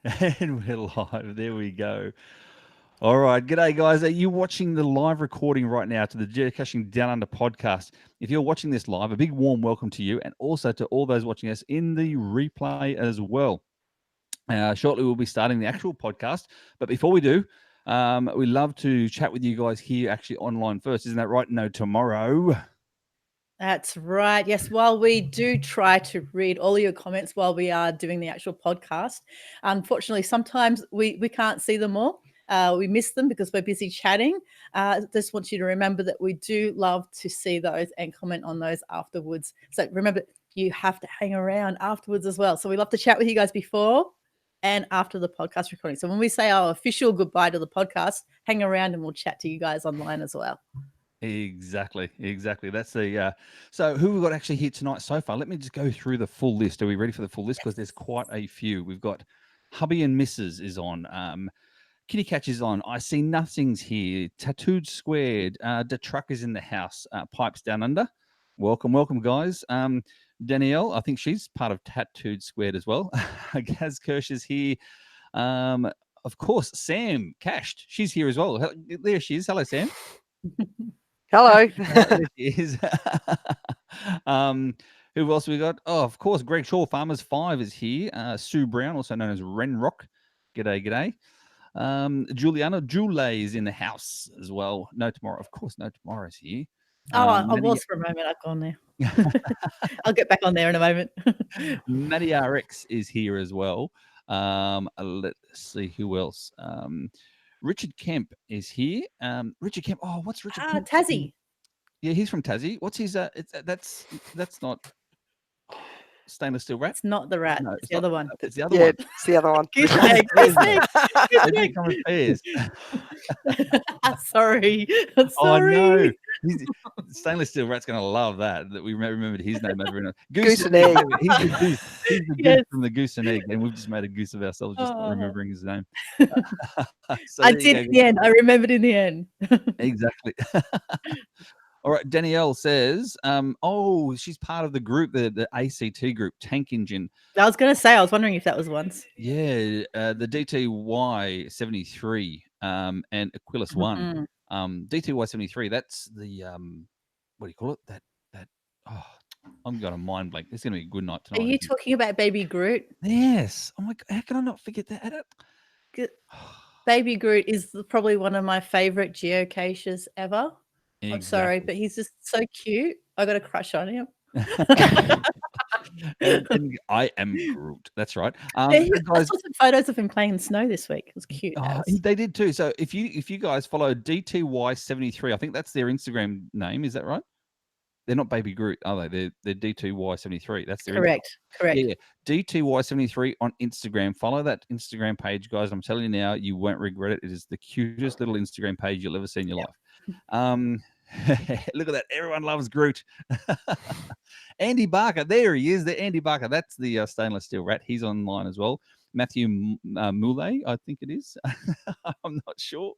And we're live. There we go. All right. G'day, guys. Are you watching the live recording right now to the Geocaching Down Under podcast? If you're watching this live, a big warm welcome to you and also to all those watching us in the replay as well. Shortly, we'll be starting the actual podcast. But before we do, we love to chat with you guys here actually online first. Isn't that right? No, tomorrow. That's right. Yes, while we do try to read all your comments while we are doing the actual podcast, unfortunately, sometimes we can't see them all. We miss them because we're busy chatting. Just want you to remember that we do love to see those and comment on those afterwards. So remember, you have to hang around afterwards as well. So we love to chat with you guys before and after the podcast recording. So when we say our official goodbye to the podcast, hang around and we'll chat to you guys online as well. Exactly. That's the so who we've got actually here tonight so far. Let me just go through the full list. Are we ready for the full list? Because there's quite a few. We've got Hubby and Mrs. is on. Kitty Catch is on. I see nothing's here. Tattooed Squared. The truck is in the house. Pipes Down Under. Welcome, guys. Danielle, I think she's part of Tattooed Squared as well. Gaz Kirsch is here. Of course, Sam Cashed. She's here as well. There she is. Hello, Sam. Hello. There she is. Who else we got? Oh, of course, Greg Shaw, Farmers 5 is here. Sue Brown, also known as Ren Rock. G'day. Juliana Jule is in the house as well. No Tomorrow, of course. No Tomorrow is here. I was for a moment. I've gone there. I'll get back on there in a moment. Maddie RX is here as well. Let's see who else. Richard Kemp is here. Richard Kemp. Oh, what's Richard Kemp? Tassie. Yeah, he's from Tassie. What's his? That's not stainless steel rat. It's not the rat. No, it's the other one. It's the other one. It's the other one. Goose egg. They come with pairs. Sorry. Oh no, stainless steel rat's going to love that we remembered his name over in Goose and egg. He's the goose. He's the goose from the Goose and Egg, and we've just made a goose of ourselves just not remembering his name. So I did in the end. I remembered in the end. Exactly. All right, Danielle says, she's part of the group, the ACT group, Tank Engine. I was going to say, I was wondering if that was once. Yeah, the DTY 73 and Aquilus 1. DTY 73, that's the, what do you call it? I'm going to mind blank. It's going to be a good night tonight. Are you talking about Baby Groot? Yes. Oh my God, how can I not forget that? Baby Groot is probably one of my favorite geocaches ever. Exactly. I'm sorry, but he's just so cute. I got a crush on him. and I am Groot. That's right. I saw some photos of him playing in snow this week. It was cute. They did too. So if you guys follow DTY 73, I think that's their Instagram name. Is that right? They're not Baby Groot, are they? They're DTY 73. That's their correct. Yeah, DTY 73 on Instagram. Follow that Instagram page, guys. I'm telling you now, you won't regret it. It is the cutest little Instagram page you'll ever see in your life. Look at that. Everyone loves Groot. Andy Barker. There he is. The Andy Barker. That's the stainless steel rat. He's online as well. Matthew Moulet, I think it is. I'm not sure.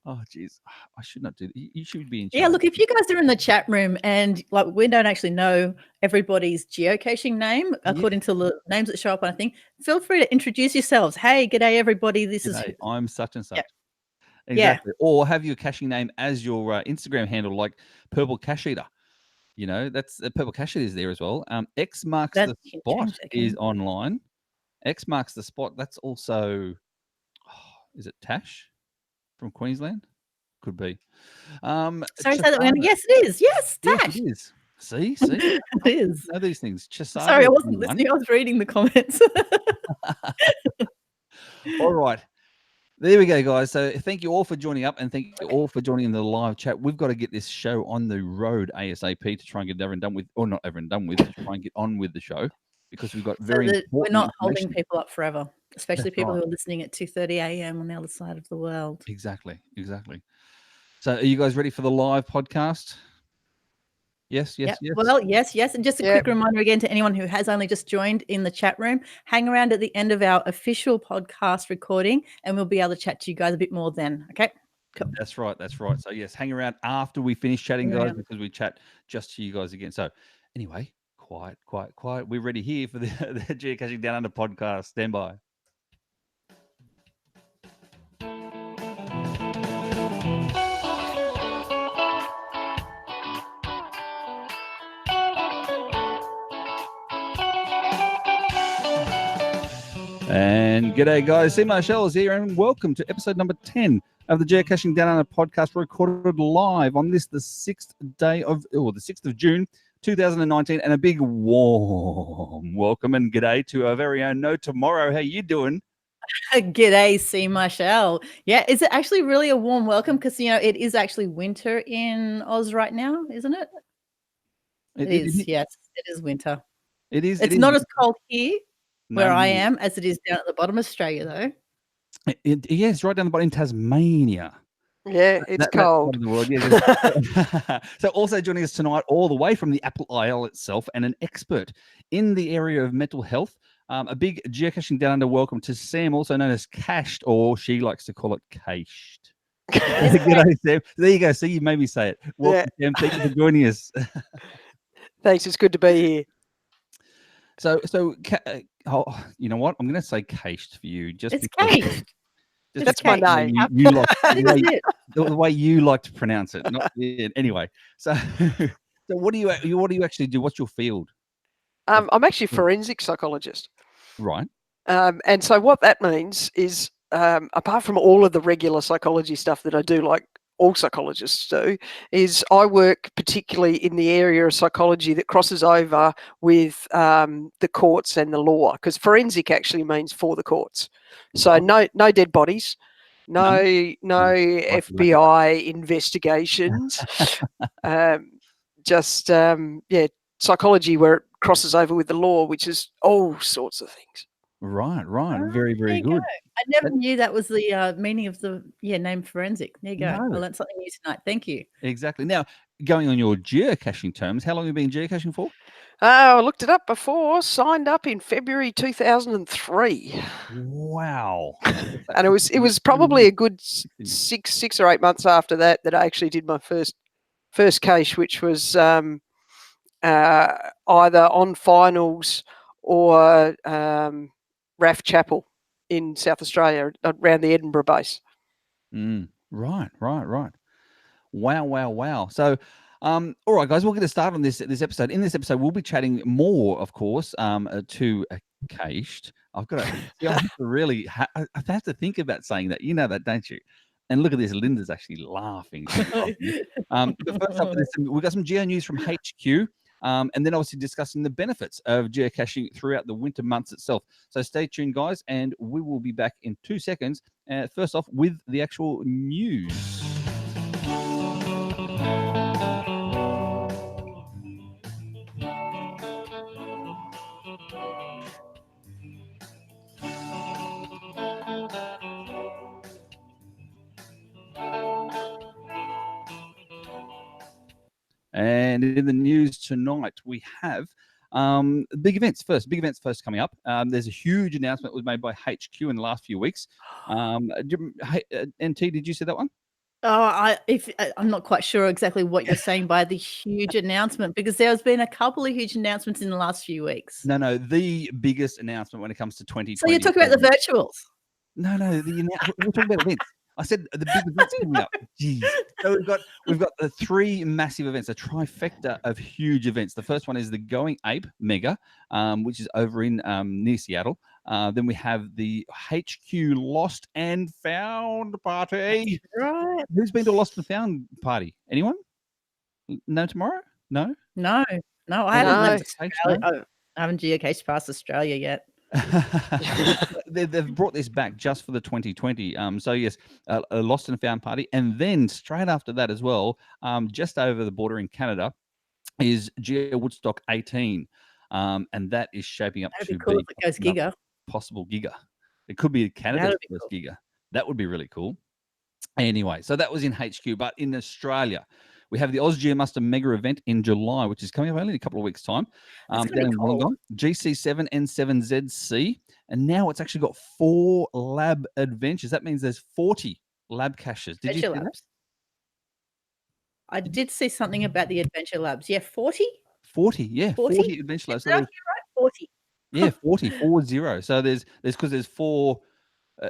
Oh, geez. I should not do that. You should be in charge. Yeah, look, if you guys are in the chat room and like we don't actually know everybody's geocaching name according to the names that show up on a thing, feel free to introduce yourselves. Hey, g'day, everybody. I'm such and such. Yeah. Exactly. Yeah. Or have your caching name as your Instagram handle, like Purple Cache Eater. You know, that's Purple Cache Eater is there as well. X marks the spot is online. X marks the spot. That's also, is it Tash from Queensland? Could be. Sorry, say that again. Yes, it is. Yes, Tash. Yes, it is. See, it is. I know these things. Chisada, sorry, I wasn't listening. I was reading the comments. All right. There we go, guys. So thank you all for joining up and thank you all for joining in the live chat. We've got to get this show on the road ASAP to try and get everyone done with, or not everyone done with, to try and get on with the show because we've got very important we're not holding people up forever, especially people who are listening at 2:30 a.m. on the other side of the world. Exactly. So are you guys ready for the live podcast? Yes. Well, yes. And just a quick reminder again to anyone who has only just joined in the chat room, hang around at the end of our official podcast recording and we'll be able to chat to you guys a bit more then. Okay. Cool. That's right. So yes, hang around after we finish chatting, guys, because we chat just to you guys again. So anyway, quiet. We're ready here for the Geocaching Down Under podcast. Stand by. And g'day, guys. Seemyshell is here, and welcome to episode number 10 of the Geocaching Downunder podcast, recorded live on this, the 6th of June, 2019, and a big warm welcome and g'day to our very own NoTomorrow. How you doing? G'day, Seemyshell. Yeah, is it actually really a warm welcome? Because, it is actually winter in Oz right now, isn't it? It is, yes, it is winter. It is. It's not as cold here where I No. am as it is down at the bottom of Australia, though. Yeah, it's right down the bottom in Tasmania. Yeah, it's That part cold. of the world, yeah. So also joining us tonight, all the way from the Apple Isle itself, and an expert in the area of mental health, a big Geocaching Down Under welcome to Sam, also known as Cached, or she likes to call it Cached. G'day, Sam. There you go. See, you made me say it. Welcome, Sam. Thank you for joining us. Thanks, it's good to be here. So, you know what? I'm going to say Cached for you. It's cached. That's my name. You like It. the way you like to pronounce it. Not anyway. So what do you actually do? What's your field? I'm actually a forensic psychologist. Right. And so what that means is, apart from all of the regular psychology stuff that I do, like all psychologists do, is I work particularly in the area of psychology that crosses over with the courts and the law, because forensic actually means for the courts. So no dead bodies, no FBI investigations, just psychology where it crosses over with the law, which is all sorts of things. Right. Oh, Very there you good. go. I never knew that was the meaning of the name forensic. There you go. No. I learned something new tonight. Thank you. Exactly. Now, going on your geocaching terms, how long have you been geocaching for? I looked it up before. Signed up in February 2003. Wow. And it was probably a good 6 or 8 months after that I actually did my first cache, which was either on finals or RAF Chapel in South Australia around the Edinburgh base. Right. Wow. So, all right, guys, we'll get a start on this episode. In this episode, we'll be chatting more, of course, to Cached. I've got to, I have to really, I have to think about saying that. You know that, don't you? And look at this, Linda's actually laughing. But first up, we've got some geo news from HQ. And then obviously discussing the benefits of geocaching throughout the winter months itself. So stay tuned, guys, and we will be back in 2 seconds. First off, with the actual news. And in the news tonight, we have big events first coming up. There's a huge announcement that was made by HQ in the last few weeks. NT, did you see that one? Oh, I'm not quite sure exactly what you're saying by the huge announcement, because there's been a couple of huge announcements in the last few weeks. No, the biggest announcement when it comes to 2020. So you're talking about the virtuals? No, we're talking about events. I said the big events coming up. Jeez. So we've got the 3 massive events, a trifecta of huge events. The first one is the Going Ape Mega, which is over in near Seattle. Then we have the HQ Lost and Found Party. Right. Who's been to a Lost and Found party? Anyone? No tomorrow? No. I haven't left Australia. I haven't geocached past Australia yet. They've brought this back just for the 2020. So yes, a Lost and Found party, and then straight after that as well, just over the border in Canada, is Geo Woodstock 18, and that is shaping up That'd to be cool be if it goes giga. Possible giga. It could be Canada's first giga. That would be really cool. Anyway, so that was in HQ, but in Australia, we have the Oz Geomuster Mega event in July, which is coming up only in a couple of weeks' time. Down in Wollongong, GC7 N7ZC, and now it's actually got 4 lab adventures. That means there's 40 lab caches. Did you see that? I did see something about the adventure labs. Yeah, 40? 40, yeah. 40 adventure labs. So right? 40. Yeah, 40. So there's 4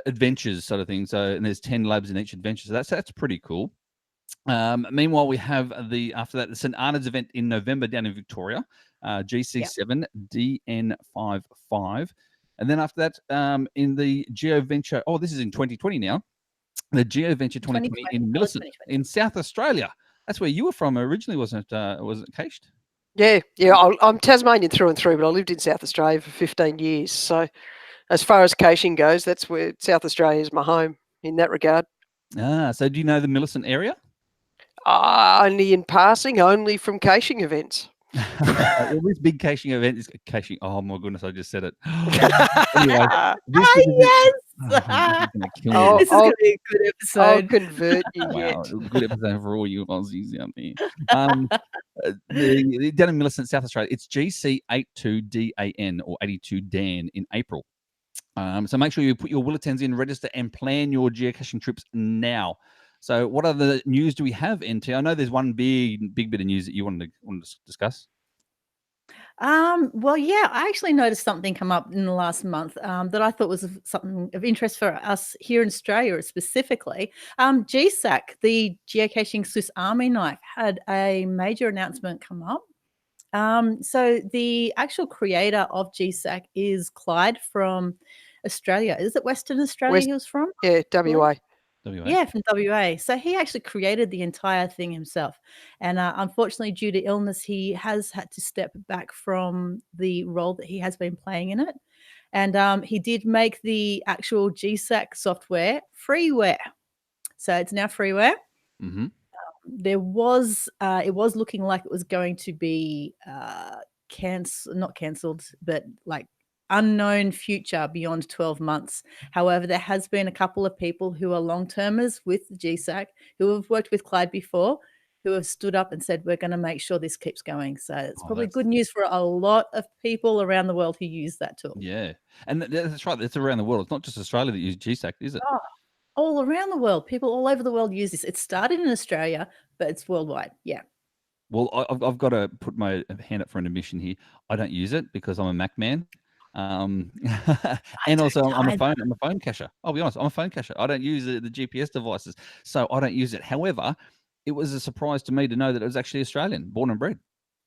adventures sort of thing. So, and there's 10 labs in each adventure. So that's pretty cool. Meanwhile, we have after that the St Arnaud's event in November down in Victoria, GC7 DN55. And then after that, in the GeoVenture, this is in 2020 now, the GeoVenture 2020 in Millicent in South Australia. That's where you were from originally, wasn't it, Cached? Yeah. I'm Tasmanian through and through, but I lived in South Australia for 15 years. So as far as caching goes, that's where South Australia is my home in that regard. So do you know the Millicent area? Only in passing, only from caching events. Well, this big caching event is caching. Oh my goodness, I just said it. Anyway, this yes. this is gonna kill me. I'll- This is going to be a good I'll episode. convert you Wow, yet. good episode for all you Aussies out there. Down in Millicent, South Australia, it's GC82DAN or 82 Dan in April. So make sure you put your bulletins in, register, and plan your geocaching trips now. So, what other news do we have, NT? I know there's one big bit of news that you wanted to discuss. Well, yeah, I actually noticed something come up in the last month that I thought was something of interest for us here in Australia specifically. GSAC, the Geocaching Swiss Army Knife, had a major announcement come up. So the actual creator of GSAC is Clyde from Australia. Is it Western Australia he was from? Yeah, WA. Yeah, from WA. So he actually created the entire thing himself. And unfortunately, due to illness, he has had to step back from the role that he has been playing in it. And he did make the actual GSAC software freeware. So it's now freeware. Mm-hmm. It was looking like it was going to be not cancelled, but like unknown future beyond 12 months. However, there has been a couple of people who are long-termers with GSAC who have worked with Clyde before, who have stood up and said, we're going to make sure this keeps going. So it's probably good news for a lot of people around the world who use that tool. Yeah. And that's right. It's around the world. It's not just Australia that use GSAC, is it? Oh, all around the world. People all over the world use this. It started in Australia, but it's worldwide. Yeah. Well, I've got to put my hand up for an admission here. I don't use it because I'm a Mac man. And also I'm a phone cacher. I'll be honest, I'm a phone cacher. I don't use the GPS devices, so I don't use it. However, it was a surprise to me to know that it was actually Australian, born and bred.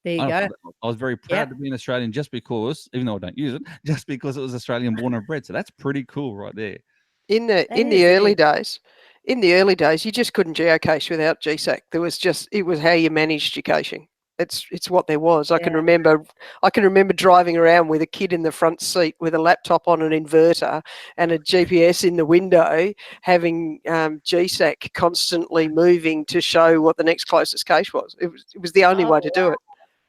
There you go. I was very proud to be an Australian just because, even though I don't use it, just because it was Australian, born and bred. So that's pretty cool, right there. In the early days, you just couldn't geocache without GSAC. It was how you managed your caching. It's what there was. I can remember driving around with a kid in the front seat with a laptop on an inverter and a GPS in the window, having GSAC constantly moving to show what the next closest cache was. It was the only way to do it.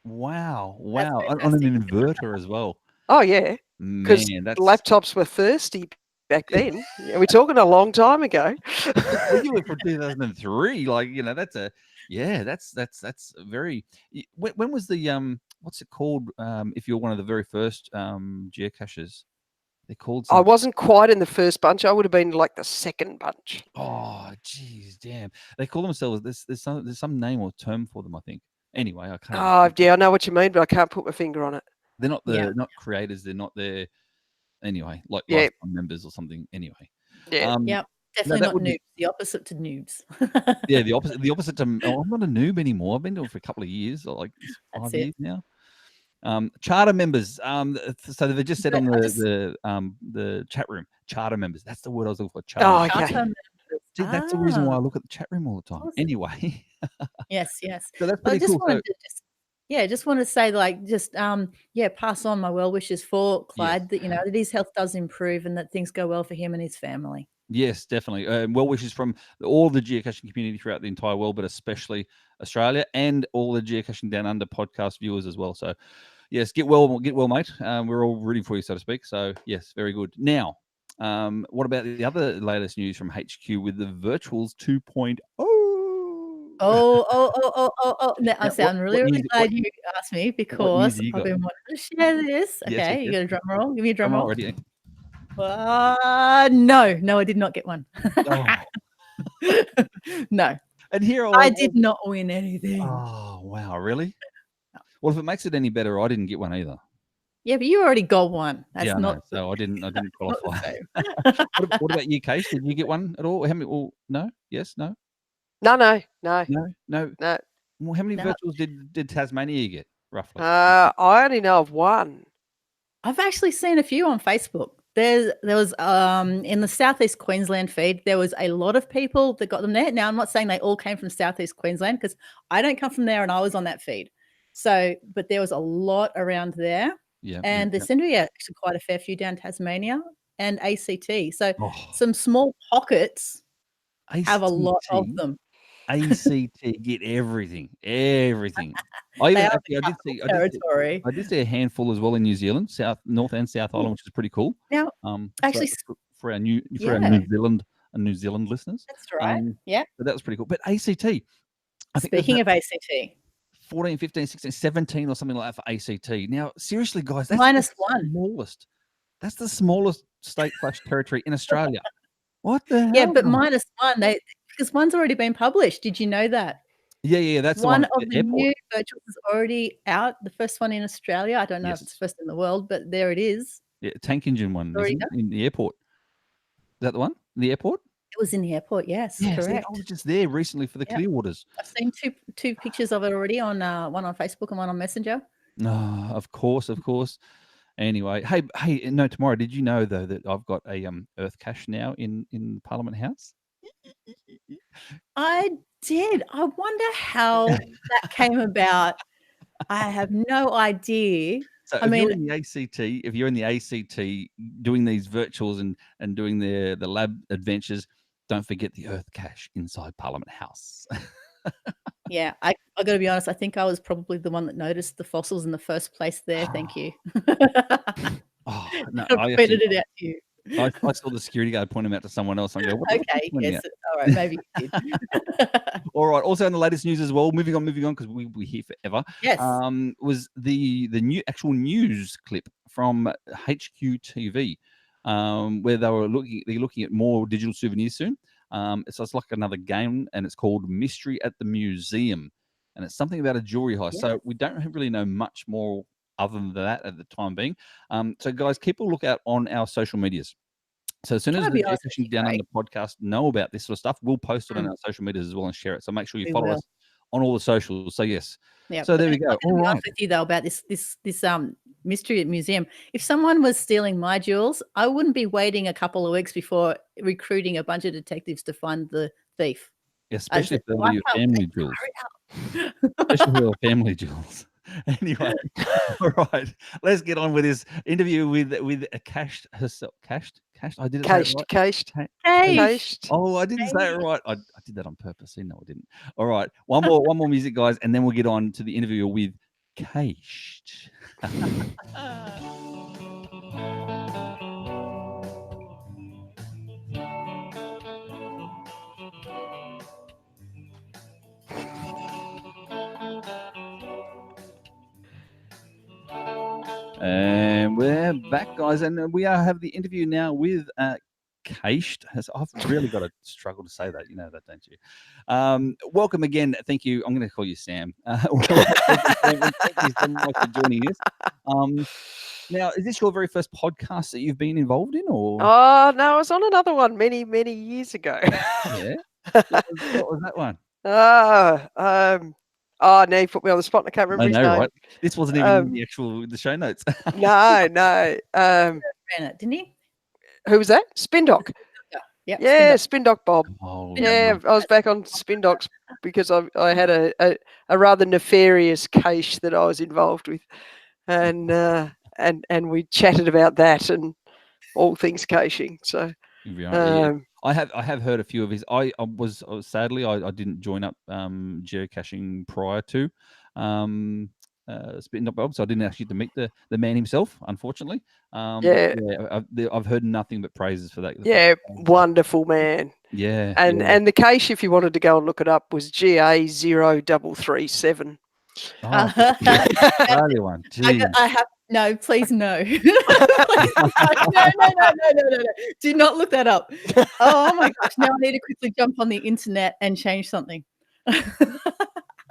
Wow. On an inverter as well. Oh yeah, because laptops were thirsty back then. We're talking a long time ago. Well, you were from 2003. That's very. When was the what's it called? If you're one of the very first geocachers, they're called. I wasn't quite in the first bunch. I would have been like the second bunch. Oh, geez, damn! They call themselves. There's some name or term for them, I think. Anyway, I can't. Oh yeah, I know what you mean, but I can't put my finger on it. They're not not creators. They're not there. Anyway, like lifetime members or something. Anyway. Yeah. Definitely not noobs. The opposite to noobs. Yeah, the opposite to. Oh, I'm not a noob anymore. I've been doing it for a couple of years, or like 5 years now. Charter members. So they've just said on the chat room, charter members. That's the word I was looking for. Charter. Oh, okay. Charter See, that's the reason why I look at the chat room all the time. Awesome. Anyway. Yes. So that's pretty cool. Just want to say, pass on my well wishes for Clyde, that his health does improve and that things go well for him and his family. Yes, definitely. Well wishes from all the geocaching community throughout the entire world, but especially Australia and all the Geocaching Down Under podcast viewers as well. So, yes, get well, mate. We're all rooting for you, so to speak. So, yes, very good. Now, what about the other latest news from HQ with the Virtuals 2.0? Now, I'm really glad you asked me because I've been wanting to share this. Okay, you got a drum roll? Give me a drum roll. Already. No, I did not get one. No. And here I did not win anything. Oh, wow, really? No. Well, if it makes it any better, I didn't get one either. Yeah, but you already got one. That's not. So I didn't qualify. What about you, Case? Did you get one at all? How many? Well, no. Yes. No. No. Well, how many virtuals did Tasmania get roughly? I only know of one. I've actually seen a few on Facebook. There was in the Southeast Queensland feed, there was a lot of people that got them there. Now, I'm not saying they all came from Southeast Queensland because I don't come from there and I was on that feed. So, but there was a lot around there. Yeah. And there seemed to be actually quite a fair few down Tasmania and ACT. So Oh, some small pockets have a lot of ACT? them. ACT, get everything. I They even are actually, the capital territory. I did see a handful as well in New Zealand, North and South Island, which is pretty cool. Now, actually, for our New yeah, Zealand listeners, that's right. Yeah. but that was pretty cool. But ACT, I think Speaking of ACT, 14, 15, 16, 17 or something like that for ACT. Now, seriously, guys, that's -1. smallest. That's the smallest state/territory in Australia. What the hell? Yeah, but -1, because one's already been published. Did you know that? Yeah, that's One the one of at the airport. new virtuals is already out. The first one in Australia. I don't know if it's Yes. first in the world, but there it is. Yeah, tank engine one, Already isn't it? In the airport. Is that the one? The airport? It was in the airport. Yes, Yeah, see, correct. I was just there recently for the Yep. Clearwaters. I've seen two pictures of it already on one on Facebook and one on Messenger. No, of course. Anyway, hey, no, tomorrow. Did you know though that I've got a Earth cache now in Parliament House? I did. I wonder how that came about. I have no idea. So I if you're mean, in the ACT doing these virtuals and doing the lab adventures, don't forget the Earth cache inside Parliament House. yeah, I got to be honest. I think I was probably the one that noticed the fossils in the first place there. Thank you. Oh no, I pointed it out to you. I saw the security guard point him out to someone else. I go, what Okay, yes, all right, maybe you did. All right. Also, in the latest news as well. Moving on, because we're here forever. Yes. Was the new actual news clip from HQ where they're looking at more digital souvenirs soon. So it's like another game, and it's called Mystery at the Museum, and it's something about a jewelry heist. Yes. So we don't really know much more other than that at the time being. So guys, keep a lookout on our social medias. So as soon as the Geocaching Downunder podcast know about this sort of stuff, we'll post it on our social medias as well and share it. So make sure you follow us on all the socials. So yes. Yeah. So there we go. All right. With you though about this mystery museum. If someone was stealing my jewels, I wouldn't be waiting a couple of weeks before recruiting a bunch of detectives to find the thief. Especially if they're your family jewels. Especially if they're family jewels. Anyway, all right, let's get on with this interview with a cached herself. Cached. I did it. Cached. Oh, I didn't say it right. I did that on purpose. No, I didn't. All right, one more music, guys, and then we'll get on to the interview with Cached. And we're back, guys, and we have the interview now with Cached. I've really got to struggle to say that, you know that, don't you? Welcome again. Thank you. I'm going to call you Sam. Thank you so much for joining us. Now, is this your very first podcast that you've been involved in, or? Oh no, I was on another one many years ago. Yeah. What was that one? Oh, now you put me on the spot. I can't remember his name. Right? This wasn't even in the show notes. No. Ran it, didn't he? Who was that? Spin Doc. Yep, yeah, Spin Doc Bob. Oh, yeah, I was back on Spin Docs because I had a rather nefarious cache that I was involved with, and we chatted about that and all things caching. So. Yeah. I have heard a few of his. I was sadly I didn't join up geocaching prior to Spitting Up Bob, so I didn't actually get to meet the man himself, unfortunately. I've heard nothing but praises for that. Yeah, wonderful man. Yeah, and the cache, if you wanted to go and look it up, was GA0337. Oh, Australia one. I have no, please no. Please, no. Do not look that up. Oh my gosh, now I need to quickly jump on the internet and change something.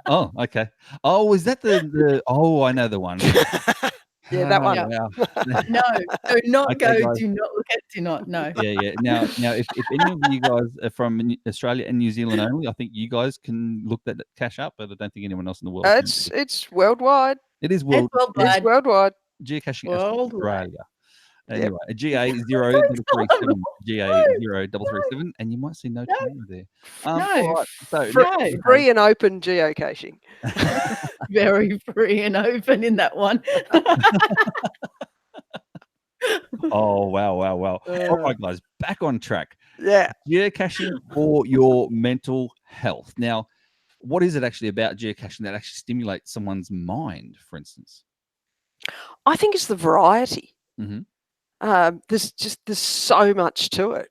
Oh, okay. Oh, is that the oh, I know the one. Yeah, that one. Wow. No, do not Okay, go. guys. Do not look at. Do not. No. Yeah. Now, if any of you guys are from Australia and New Zealand only, I think you guys can look that cache up, but I don't think anyone else in the world. It's worldwide. It is worldwide. It's worldwide. Geocaching Worldwide. Australia. Yep. Anyway, a GA 0337, GA 0337, and you might see no tomorrow there. No, All right, so Free, next we have- free and open geocaching. very free and open in that one. Oh wow. All Uh, right, guys, back on track. yeah. Geocaching for your mental health. Now, what is it actually about geocaching that actually stimulates someone's mind, for instance? I think it's the variety. Mhm. There's so much to it.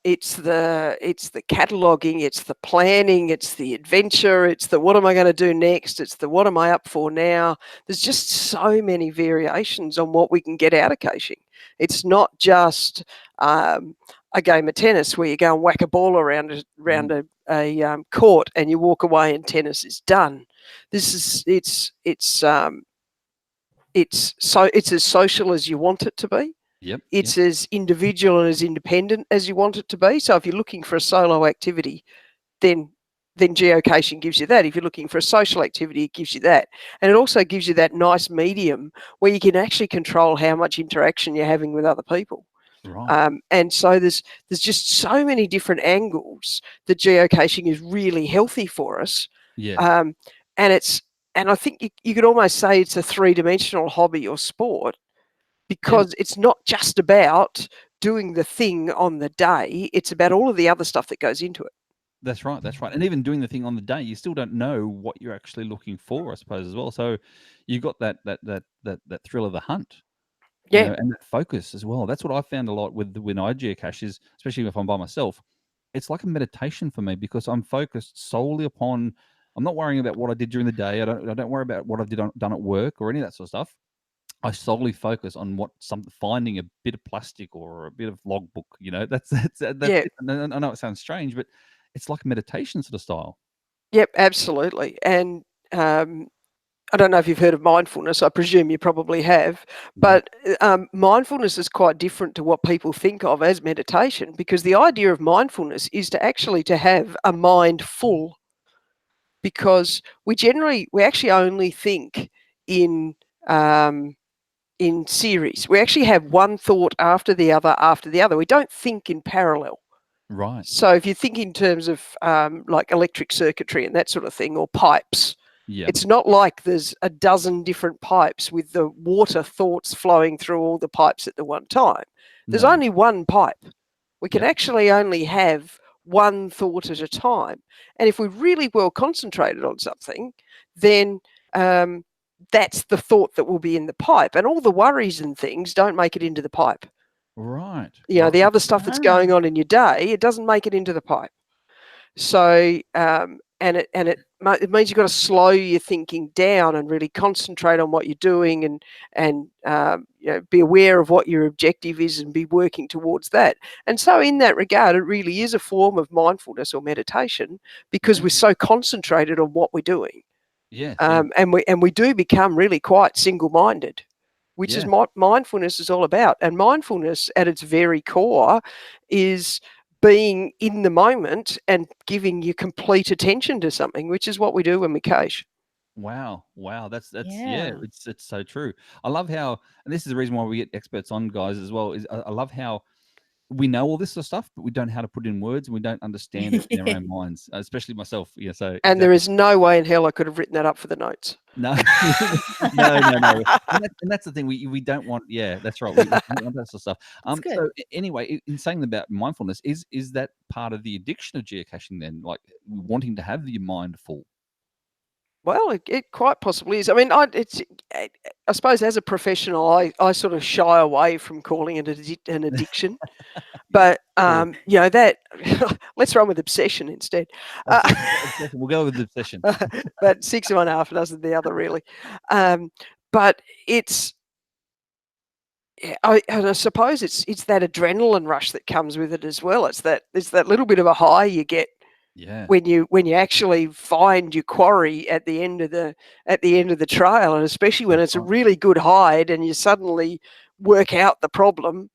It's the cataloging, it's the planning, it's the adventure, it's the what am I going to do next, it's the what am I up for now. There's just so many variations on what we can get out of caching. It's not just a game of tennis where you go and whack a ball around a court and you walk away and tennis is done. It's as social as you want it to be. Yep. It's as individual and as independent as you want it to be. So if you're looking for a solo activity, then geocaching gives you that. If you're looking for a social activity, it gives you that. And it also gives you that nice medium where you can actually control how much interaction you're having with other people. Right. And so there's just so many different angles that geocaching is really healthy for us. Yeah. And I think you could almost say it's a three-dimensional hobby or sport, because it's not just about doing the thing on the day, it's about all of the other stuff that goes into it. That's right. And even doing the thing on the day, you still don't know what you're actually looking for, I suppose, as well. So you got that thrill of the hunt. You Yeah. know, and that focus as well. That's what I found a lot with when I geocache is, especially if I'm by myself, it's like a meditation for me because I'm focused solely upon. I'm not worrying about what I did during the day. I don't worry about what I've done at work or any of that sort of stuff. I solely focus on finding a bit of plastic or a bit of logbook. You know, that's Yeah. it. And I know it sounds strange, but it's like a meditation sort of style. Yep, absolutely. And I don't know if you've heard of mindfulness. I presume you probably have. No. But mindfulness is quite different to what people think of as meditation, because the idea of mindfulness is to have a mind full, because we actually only think in series. We actually have one thought after the other. We don't think in parallel. Right. So if you think in terms of like electric circuitry and that sort of thing, or pipes, Yeah. it's not like there's a dozen different pipes with the water thoughts flowing through all the pipes at the one time. There's No. only one pipe. We can Yep. actually only have one thought at a time. And if we're really well concentrated on something, then that's the thought that will be in the pipe. And all the worries and things don't make it into the pipe. Right. You know, the Right. other stuff that's going on in your day, it doesn't make it into the pipe. So, it means you've got to slow your thinking down and really concentrate on what you're doing, and you know, be aware of what your objective is and be working towards that. And so, in that regard, it really is a form of mindfulness or meditation, because we're so concentrated on what we're doing. Yes. And we do become really quite single-minded, which is what mindfulness is all about. And mindfulness at its very core is being in the moment and giving your complete attention to something, which is what we do when we cache. Wow. That's Yeah. it's so true. I love how, and this is the reason why we get experts on, guys, as well, is I love how we know all this sort of stuff, but we don't know how to put it in words, and we don't understand it in our own minds, especially myself. Yeah. So And there is no way in hell I could have written that up for the notes. no, no. And that's the thing. We don't want. Yeah, that's right. We don't want that sort of stuff. That's good. So anyway, in saying about mindfulness, is that part of the addiction of geocaching then? Like wanting to have your mind full? Well, it quite possibly is. I mean, I suppose as a professional, I sort of shy away from calling it an addiction. But you know, that let's run with obsession instead. Obsession. We'll go with obsession. But 6 of one, half a dozen the other, really. But it's, I suppose it's that adrenaline rush that comes with it as well. It's that little bit of a high you get when you actually find your quarry at the end of the trail, and especially when it's a really good hide and you suddenly work out the problem.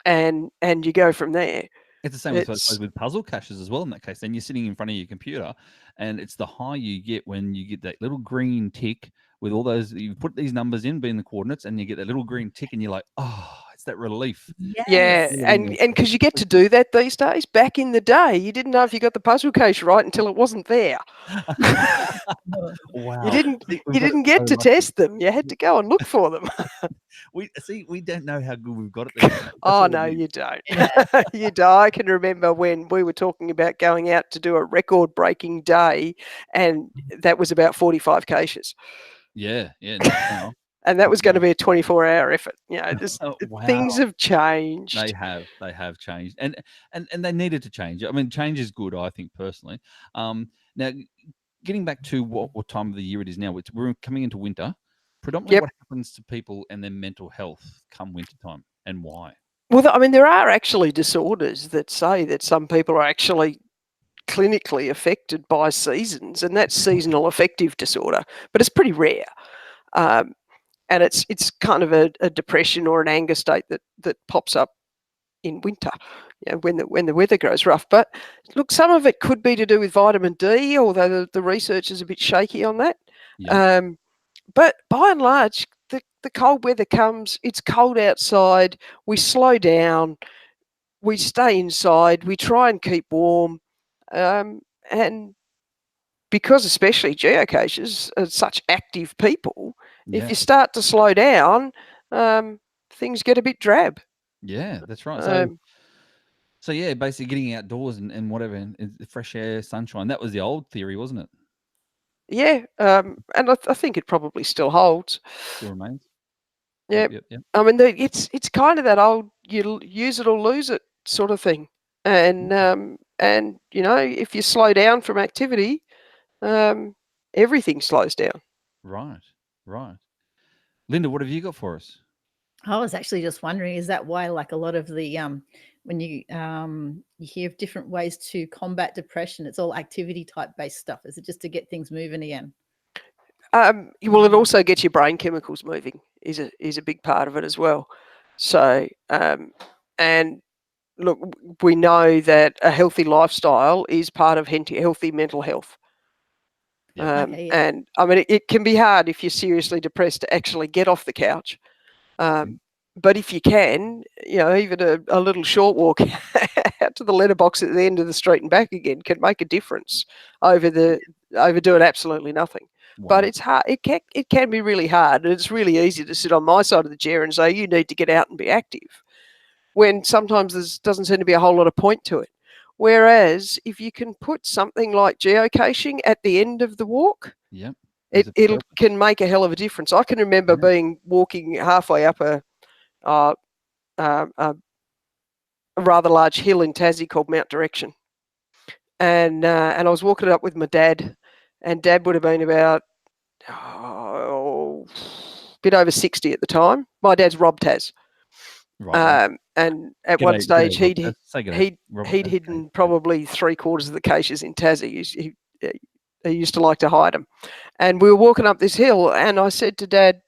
And you go from there. It's the same with puzzle caches as well. In that case, then you're sitting in front of your computer, and it's the high you get when you get that little green tick with all those. You put these numbers in, being the coordinates, and you get that little green tick, and you're like, oh, it's that relief. Yeah, Yes. and because you get to do that these days. Back in the day, you didn't know if you got the puzzle cache right until it wasn't there. Wow. You didn't See, we've you got it didn't get so to lucky. test them. You had to go and look for them. We don't know how good we've got it. These days. That's Oh all no, it is. you don't. Yeah. You don't. I can remember when we were talking about going out to do a record-breaking day, and that was about 45 caches, Yeah, not now. and that was going to Wow. be a 24-hour effort. You know, things Wow. have changed. They have changed, and they needed to change. I mean, change is good, I think personally. Now, getting back to what time of the year it is now, we're coming into winter. Predominantly, Yep. what happens to people and their mental health come winter time, and why? Well, I mean, there are actually disorders that say that some people are actually clinically affected by seasons, and that's seasonal affective disorder, but it's pretty rare. And it's kind of a depression or an anger state that pops up in winter, you know, when the weather grows rough. But look, some of it could be to do with vitamin D, although the research is a bit shaky on that. Yeah, But by and large, the cold weather comes, it's cold outside, we slow down, we stay inside, we try and keep warm. And because especially geocaches are such active people, if you start to slow down, things get a bit drab. yeah, that's right. Um, So yeah, basically getting outdoors and whatever, and fresh air, sunshine. That was the old theory, wasn't it? yeah, and I think it probably still holds. Still remains. Yeah, Yep. I mean, it's kind of that old "you use it or lose it" sort of thing. And you know, if you slow down from activity, everything slows down. Right. Linda, what have you got for us? I was actually just wondering, is that why, like, a lot of the when you hear of different ways to combat depression, it's all activity type based stuff? Is it just to get things moving again? Well, it also gets your brain chemicals moving is a big part of it as well. So, and look, we know that a healthy lifestyle is part of healthy mental health. Okay, yeah. And I mean, it can be hard if you're seriously depressed to actually get off the couch. But if you can, you know, even a little short walk out to the letterbox at the end of the street and back again can make a difference over doing absolutely nothing. But Wow. it's hard. It can be really hard, and it's really easy to sit on my side of the chair and say you need to get out and be active, when sometimes there doesn't seem to be a whole lot of point to it. Whereas if you can put something like geocaching at the end of the walk, Yep. it can make a hell of a difference. I can remember walking halfway up a rather large hill in Tassie called Mount Direction, and I was walking it up with my dad, and Dad would have been about a bit over 60 at the time. My dad's Rob Tas. Right. And at G'day, one stage, Rob Tas. Say g'day, Robert he'd Tas. hidden probably 3/4 of the caches in Tassie. He used to like to hide them. And we were walking up this hill, and I said to Dad,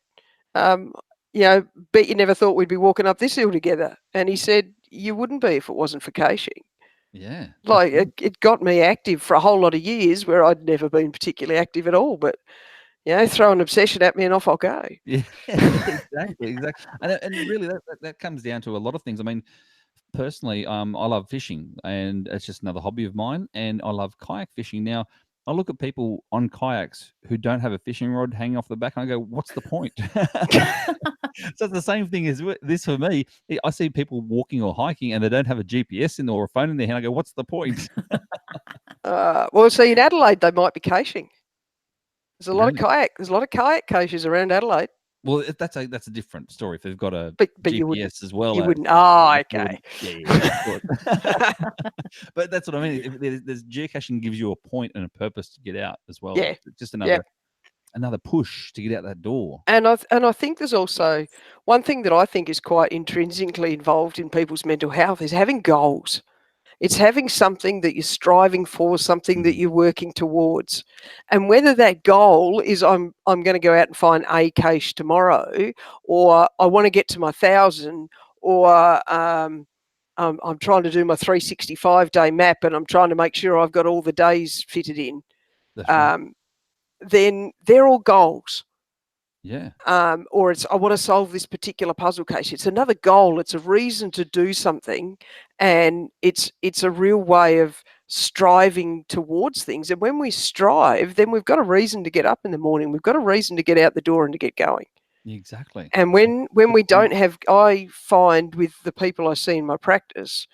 you know, bet you never thought we'd be walking up this hill together. And he said, you wouldn't be if it wasn't for caching. Yeah. Like, it got me active for a whole lot of years where I'd never been particularly active at all. But, you know, throw an obsession at me and off I'll go. Yeah, exactly. And really, that comes down to a lot of things. I mean, personally, I love fishing, and it's just another hobby of mine. And I love kayak fishing. Now, I look at people on kayaks who don't have a fishing rod hanging off the back, and I go, "What's the point?" So it's the same thing as this for me. I see people walking or hiking, and they don't have a GPS or a phone in their hand. I go, "What's the point?" Well, see, in Adelaide, they might be caching. There's a lot of Really? kayak. There's a lot of kayak caches around Adelaide. Well, that's a different story. If they've got a But GPS you wouldn't. as well, You wouldn't. Oh, okay. Yeah, of course. But that's what I mean. There's geocaching gives you a point and a purpose to get out as well. Yeah. It's just another push to get out that door. And I think there's also one thing that I think is quite intrinsically involved in people's mental health is having goals. It's having something that you're striving for, something that you're working towards. And whether that goal is I'm going to go out and find a cache tomorrow, or I want to get to my 1,000, or I'm trying to do my 365-day map and I'm trying to make sure I've got all the days fitted in. That's right. Then they're all goals. Yeah. Or it's I want to solve this particular puzzle case. It's another goal. It's a reason to do something, and it's a real way of striving towards things. And when we strive, then we've got a reason to get up in the morning. We've got a reason to get out the door and to get going. Exactly. And when we don't have, I find with the people I see in my practice,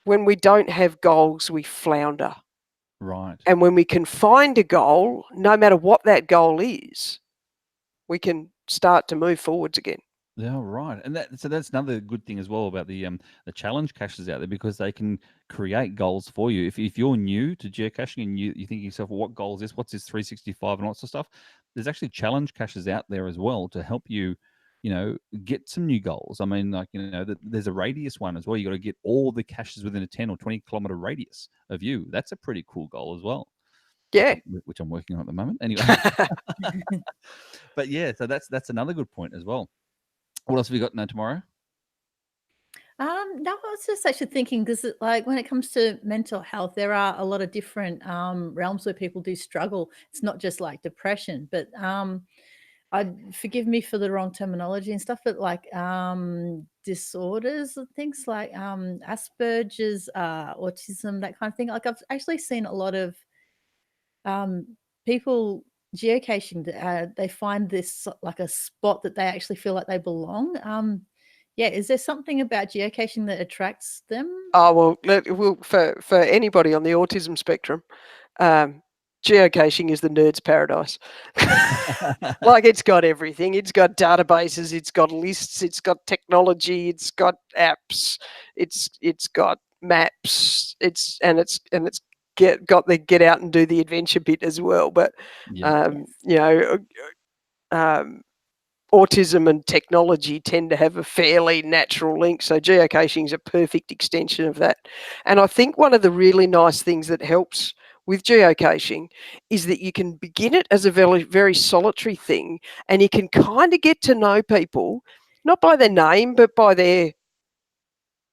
when we don't have goals, we flounder. Right. And when we can find a goal, no matter what that goal is, we can start to move forwards again. Yeah, right. And that's another good thing as well about the challenge caches out there, because they can create goals for you. If you're new to geocaching and you think to yourself, well, what goal is this? What's this 365 and all that sort of stuff? There's actually challenge caches out there as well to help you, get some new goals. I mean, like, there's a radius one as well. You got to get all the caches within a 10 or 20 kilometer radius of you. That's a pretty cool goal as well. Yeah. Which I'm working on at the moment. Anyway. But yeah, so that's another good point as well. What else have we got now tomorrow? No, I was just actually thinking, because like when it comes to mental health, there are a lot of different realms where people do struggle. It's not just like depression, but forgive me for the wrong terminology and stuff, but like disorders and things like Asperger's, autism, that kind of thing. Like I've actually seen a lot of people geocaching. They find this like a spot that they actually feel like they belong. Yeah, is there something about geocaching that attracts them? Oh, well, for anybody on the autism spectrum, geocaching is the nerd's paradise. Like, it's got everything. It's got databases, it's got lists, it's got technology, it's got apps, it's got maps, it's got the get out and do the adventure bit as well. But Yeah. autism and technology tend to have a fairly natural link. So geocaching is a perfect extension of that. And I think one of the really nice things that helps with geocaching is that you can begin it as a very, very solitary thing, and you can kind of get to know people, not by their name, but by their,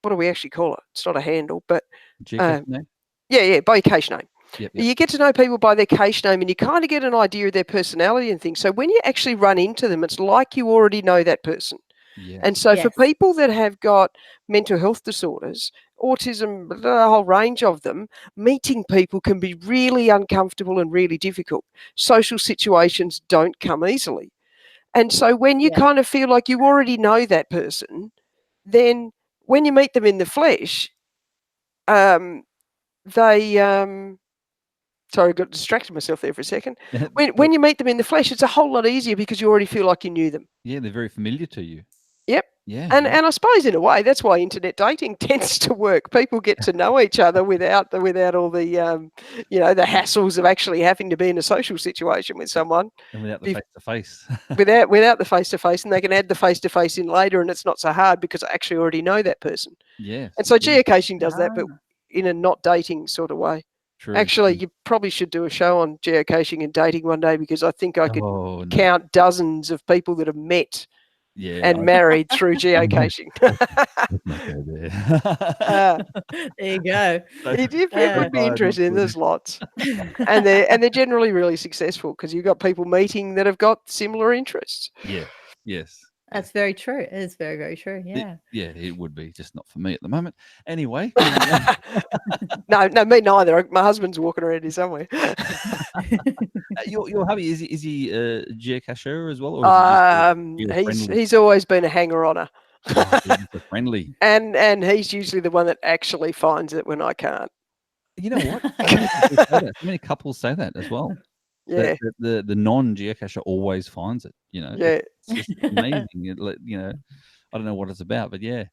what do we actually call it? It's not a handle, but Geocaching name? yeah, by your cache name. Yep. You get to know people by their cache name, and you kind of get an idea of their personality and things. So when you actually run into them, it's like you already know that person. Yes. And so for Yes. people that have got mental health disorders, autism, a whole range of them, meeting people can be really uncomfortable and really difficult. Social situations don't come easily. And so when you Yeah. kind of feel like you already know that person, then when you meet them in the flesh, sorry, I got distracted myself there for a second. When you meet them in the flesh, it's a whole lot easier because you already feel like you knew them. Yeah, they're very familiar to you. Yep. Yeah. And I suppose in a way that's why internet dating tends to work. People get to know each other without all the the hassles of actually having to be in a social situation with someone. And without the face to face. without the face to face, and they can add the face to face in later, and it's not so hard because I actually already know that person. Yes. And so Yeah. geocaching does that, but in a not dating sort of way. True. Actually, you probably should do a show on geocaching and dating one day, because I think I could Oh, no. count dozens of people that have met Yeah. and married through geocaching. Let's not go there. There you go. It would be interesting. There's lots, and they're generally really successful because you've got people meeting that have got similar interests. Yeah. Yes. That's very true. It is very, very true. Yeah. It would be, just not for me at the moment. Anyway. No, me neither. My husband's walking around here somewhere. Your hubby, is he a geocacher as well? Or He's always been a hanger-oner. Friendly. And he's usually the one that actually finds it when I can't. You know what? So many couples say that as well. Yeah. The non-geocacher always finds it. Yeah. It's just amazing. I don't know what it's about, but yeah.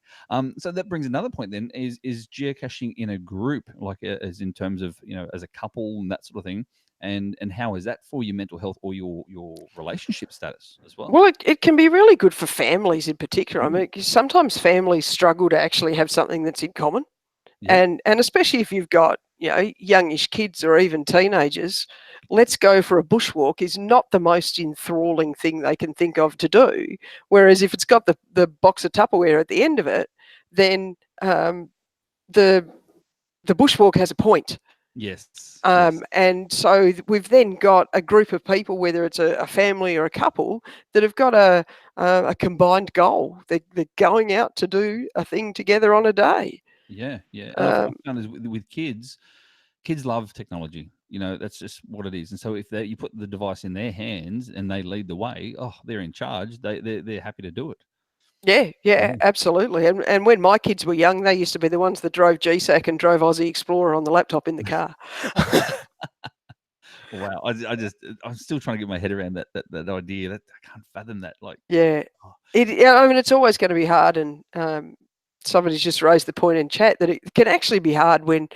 So that brings another point then, is geocaching in a group, like as in terms of, as a couple and that sort of thing. And how is that for your mental health or your relationship status as well? Well, it can be really good for families in particular. I mean, sometimes families struggle to actually have something that's in common. Yeah. And especially if you've got, youngish kids or even teenagers, let's go for a bushwalk is not the most enthralling thing they can think of to do. Whereas if it's got the box of Tupperware at the end of it, then the bushwalk has a point. Yes. Yes. And so we've then got a group of people, whether it's a family or a couple, that have got a combined goal. They're going out to do a thing together on a day. Yeah. Yeah. And I've Um, found is with kids, kids love technology. You know, that's just what it is. And so if you put the device in their hands and they lead the way, oh, they're in charge. They're happy to do it. yeah, Yeah. absolutely. And when my kids were young, they used to be the ones that drove GSAC and drove Aussie Explorer on the laptop in the car. Wow. I'm still trying to get my head around that idea. That I can't fathom that. Like, Yeah, oh, I mean, it's always going to be hard, and somebody's just raised the point in chat that it can actually be hard when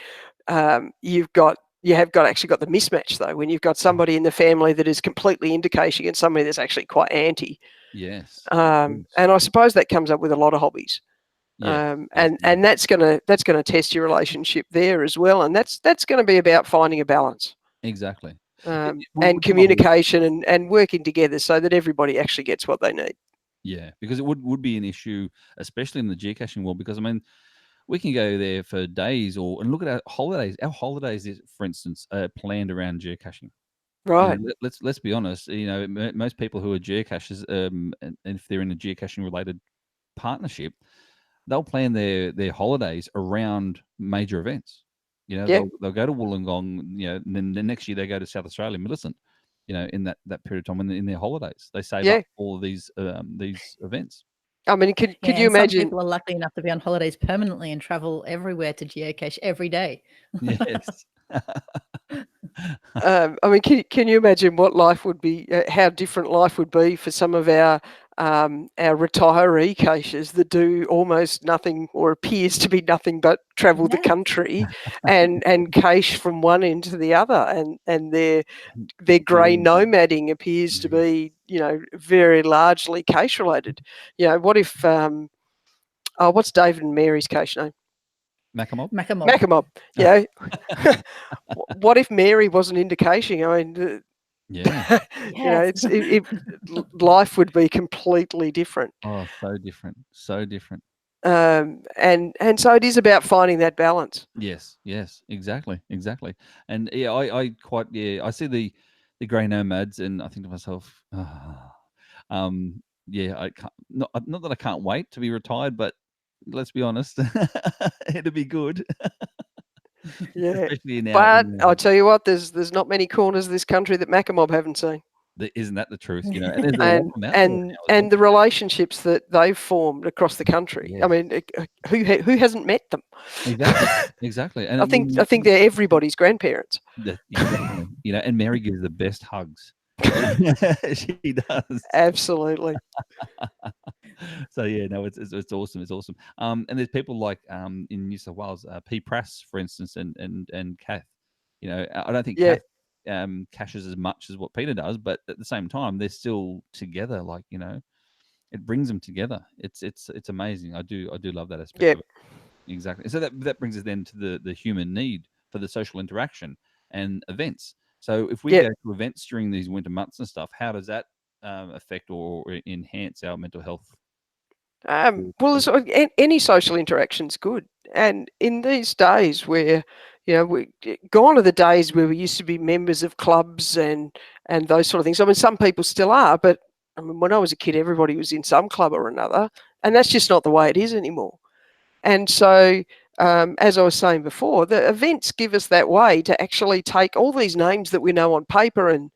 you have actually got the mismatch though. When you've got somebody in the family that is completely into caching and somebody that's actually quite anti. yes. And I suppose that comes up with a lot of hobbies. Yeah. And that's gonna test your relationship there as well, and that's gonna be about finding a balance. Exactly. And communication and working together so that everybody actually gets what they need. Yeah, because it would be an issue, especially in the geocaching world. Because I mean, we can go there for days, and look at our holidays. Our holidays, for instance, are planned around geocaching. Right. Let's be honest. Most people who are geocachers, and if they're in a geocaching related partnership, they'll plan their holidays around major events. Yeah. They'll go to Wollongong, and then the next year they go to South Australia, Millicent. In that period of time when in their holidays, they save up all of these events. I mean, could Yeah, you and some imagine? people are lucky enough to be on holidays permanently and travel everywhere to geocache every day. Yes. I mean, can you imagine what life would be? How different life would be for some of our retiree caches that do almost nothing or appears to be nothing but travel the Yeah. country and cache from one end to the other, and their grey nomading appears to be very largely cache related. What if what's David and Mary's cache name? Macamob. Yeah. What if Mary wasn't into caching? I mean, yeah. Yes. Life would be completely different. Oh, so different. So different. And so it is about finding that balance. Yes, exactly. And yeah, I see the grey nomads, and I think to myself, yeah, I can't, not that I can't wait to be retired, but let's be honest, it'd be good. Yeah, Especially now. but I'll tell you what, there's not many corners of this country that Macamob haven't seen. Isn't that the truth? And there's a lot of them out there now as and the relationships that they've formed across the country. Yes. I mean, who hasn't met them? Exactly. And I think they're everybody's grandparents. Exactly. And Mary gives the best hugs. She does. Absolutely. So yeah, no, it's awesome. It's awesome. And there's people like in New South Wales, P. Prass, for instance, and Kath. I don't think Kath caches as much as what Peter does, but at the same time, they're still together. Like it brings them together. It's amazing. I do love that aspect of it. Exactly. So that brings us then to the human need for the social interaction and events. So if we go to events during these winter months and stuff, how does that affect or enhance our mental health? Well, any social interaction's good, and in these days where we gone are the days where we used to be members of clubs and those sort of things. I mean, some people still are, but I mean, when I was a kid, everybody was in some club or another, and that's just not the way it is anymore. And so, as I was saying before, the events give us that way to actually take all these names that we know on paper and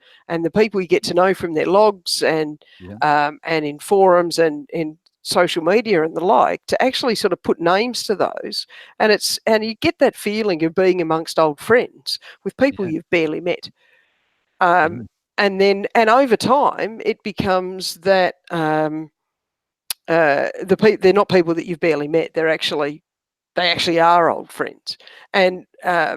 the people you get to know from their logs and in forums and in social media and the like, to actually sort of put names to those, and you get that feeling of being amongst old friends with people you've barely met. And over time, it becomes that they're not people that you've barely met. They actually are old friends. And I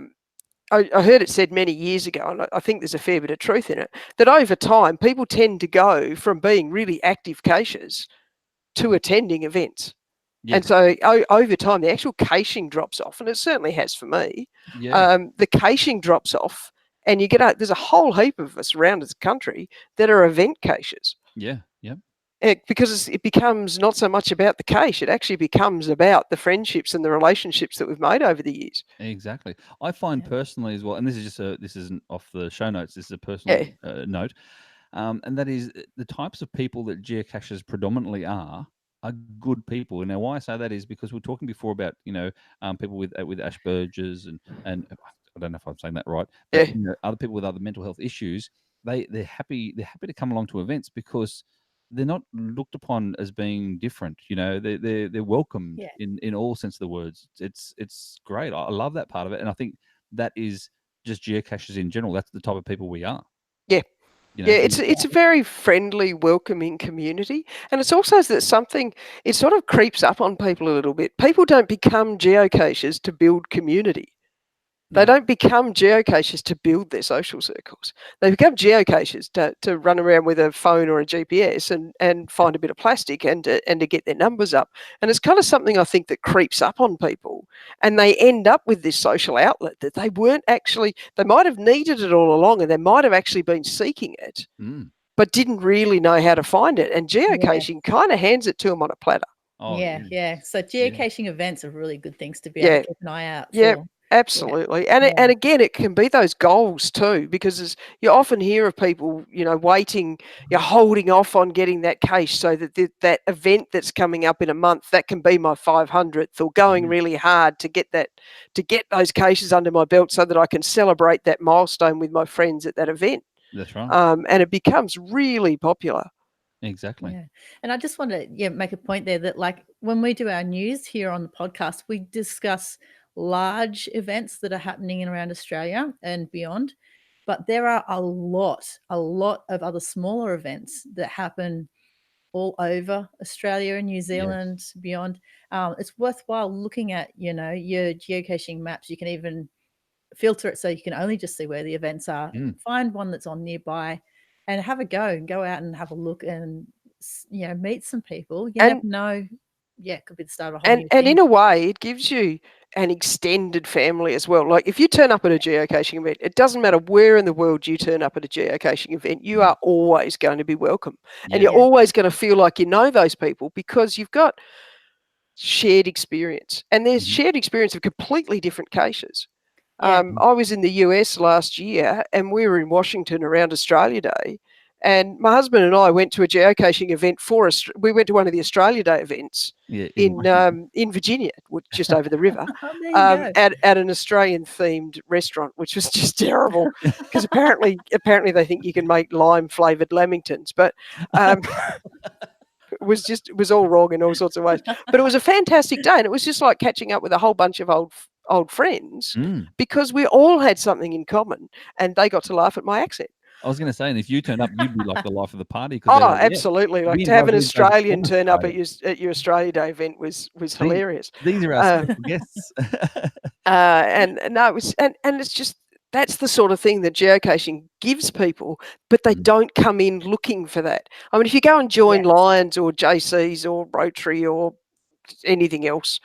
heard it said many years ago, and I think there's a fair bit of truth in it, that over time, people tend to go from being really active cachers to attending events. Yes. And so over time, the actual caching drops off, and it certainly has for me. The caching drops off, and you there's a whole heap of us around the country that are event cachers. Yeah. because it becomes not so much about the cache, it actually becomes about the friendships and the relationships that we've made over the years. Exactly. I find Yeah. personally as well, and this isn't off the show notes. This is a personal Yeah. note, and that is the types of people that geocachers predominantly are good people. And now, why I say that is because we are talking before about people with Asperger's and I don't know if I'm saying that right, but Yeah. other people with other mental health issues. They're happy to come along to events because they're not looked upon as being different. They're welcomed Yeah. in all sense of the words. It's great. I love that part of it, and I think that is just geocachers in general. That's the type of people we are. Yeah. You know, Yeah, we, it's a very friendly, welcoming community, and it's also that something it sort of creeps up on people a little bit. People don't become geocachers to build community. They no, don't become geocachers to build their social circles. They become geocachers to run around with a phone or a GPS and find a bit of plastic and to get their numbers up. And it's kind of something I think that creeps up on people, and they end up with this social outlet that they weren't actually. They might have needed it all along, and they might have actually been seeking it, but didn't really know how to find it. And geocaching kind of hands it to them on a platter. oh Yeah. So geocaching events are really good things to be able Yeah. to keep an eye out Yeah. for. Absolutely, and Yeah. and again, it can be those goals too, because you often hear of people, waiting, you're holding off on getting that cache so that that event that's coming up in a month, that can be my 500th, or going really hard to get those caches under my belt so that I can celebrate that milestone with my friends at that event. That's right. And it becomes really popular. Exactly. Yeah. And I just want to make a point there that, like, when we do our news here on the podcast, we discuss large events that are happening in around Australia and beyond. But there are a lot of other smaller events that happen all over Australia and New Zealand, beyond. It's worthwhile looking at, your geocaching maps. You can even filter it so you can only just see where the events are. Find one that's on nearby and have a go, and go out and have a look and meet some people. You never know. Yeah, it could be the start of a whole new And thing. in a way, it gives you an extended family as well. Like if you turn up at a geocaching event, it doesn't matter where in the world you turn up at a geocaching event, you are always going to be welcome. And you're always going to feel like you know those people because you've got shared experience. And there's shared experience of completely different caches. I was in the US last year, and we were in Washington around Australia Day. And my husband and I went to a geocaching event we went to one of the Australia Day events in Virginia, just over the river, There you go. at an Australian themed restaurant, which was just terrible because apparently they think you can make lime flavored lamingtons, but it was all wrong in all sorts of ways. But it was a fantastic day, and it was just like catching up with a whole bunch of old friends because we all had something in common, and they got to laugh at my accent. I was going to say, and if you turned up, you'd be like the life of the party. Oh, absolutely! Like to have an Australian turn up at your Australia Day event was hilarious. These are our special guests. And no, it was, and it's just that's the sort of thing that geocaching gives people, but they don't come in looking for that. I mean, if you go and join Lions or JCs or Rotary or anything else,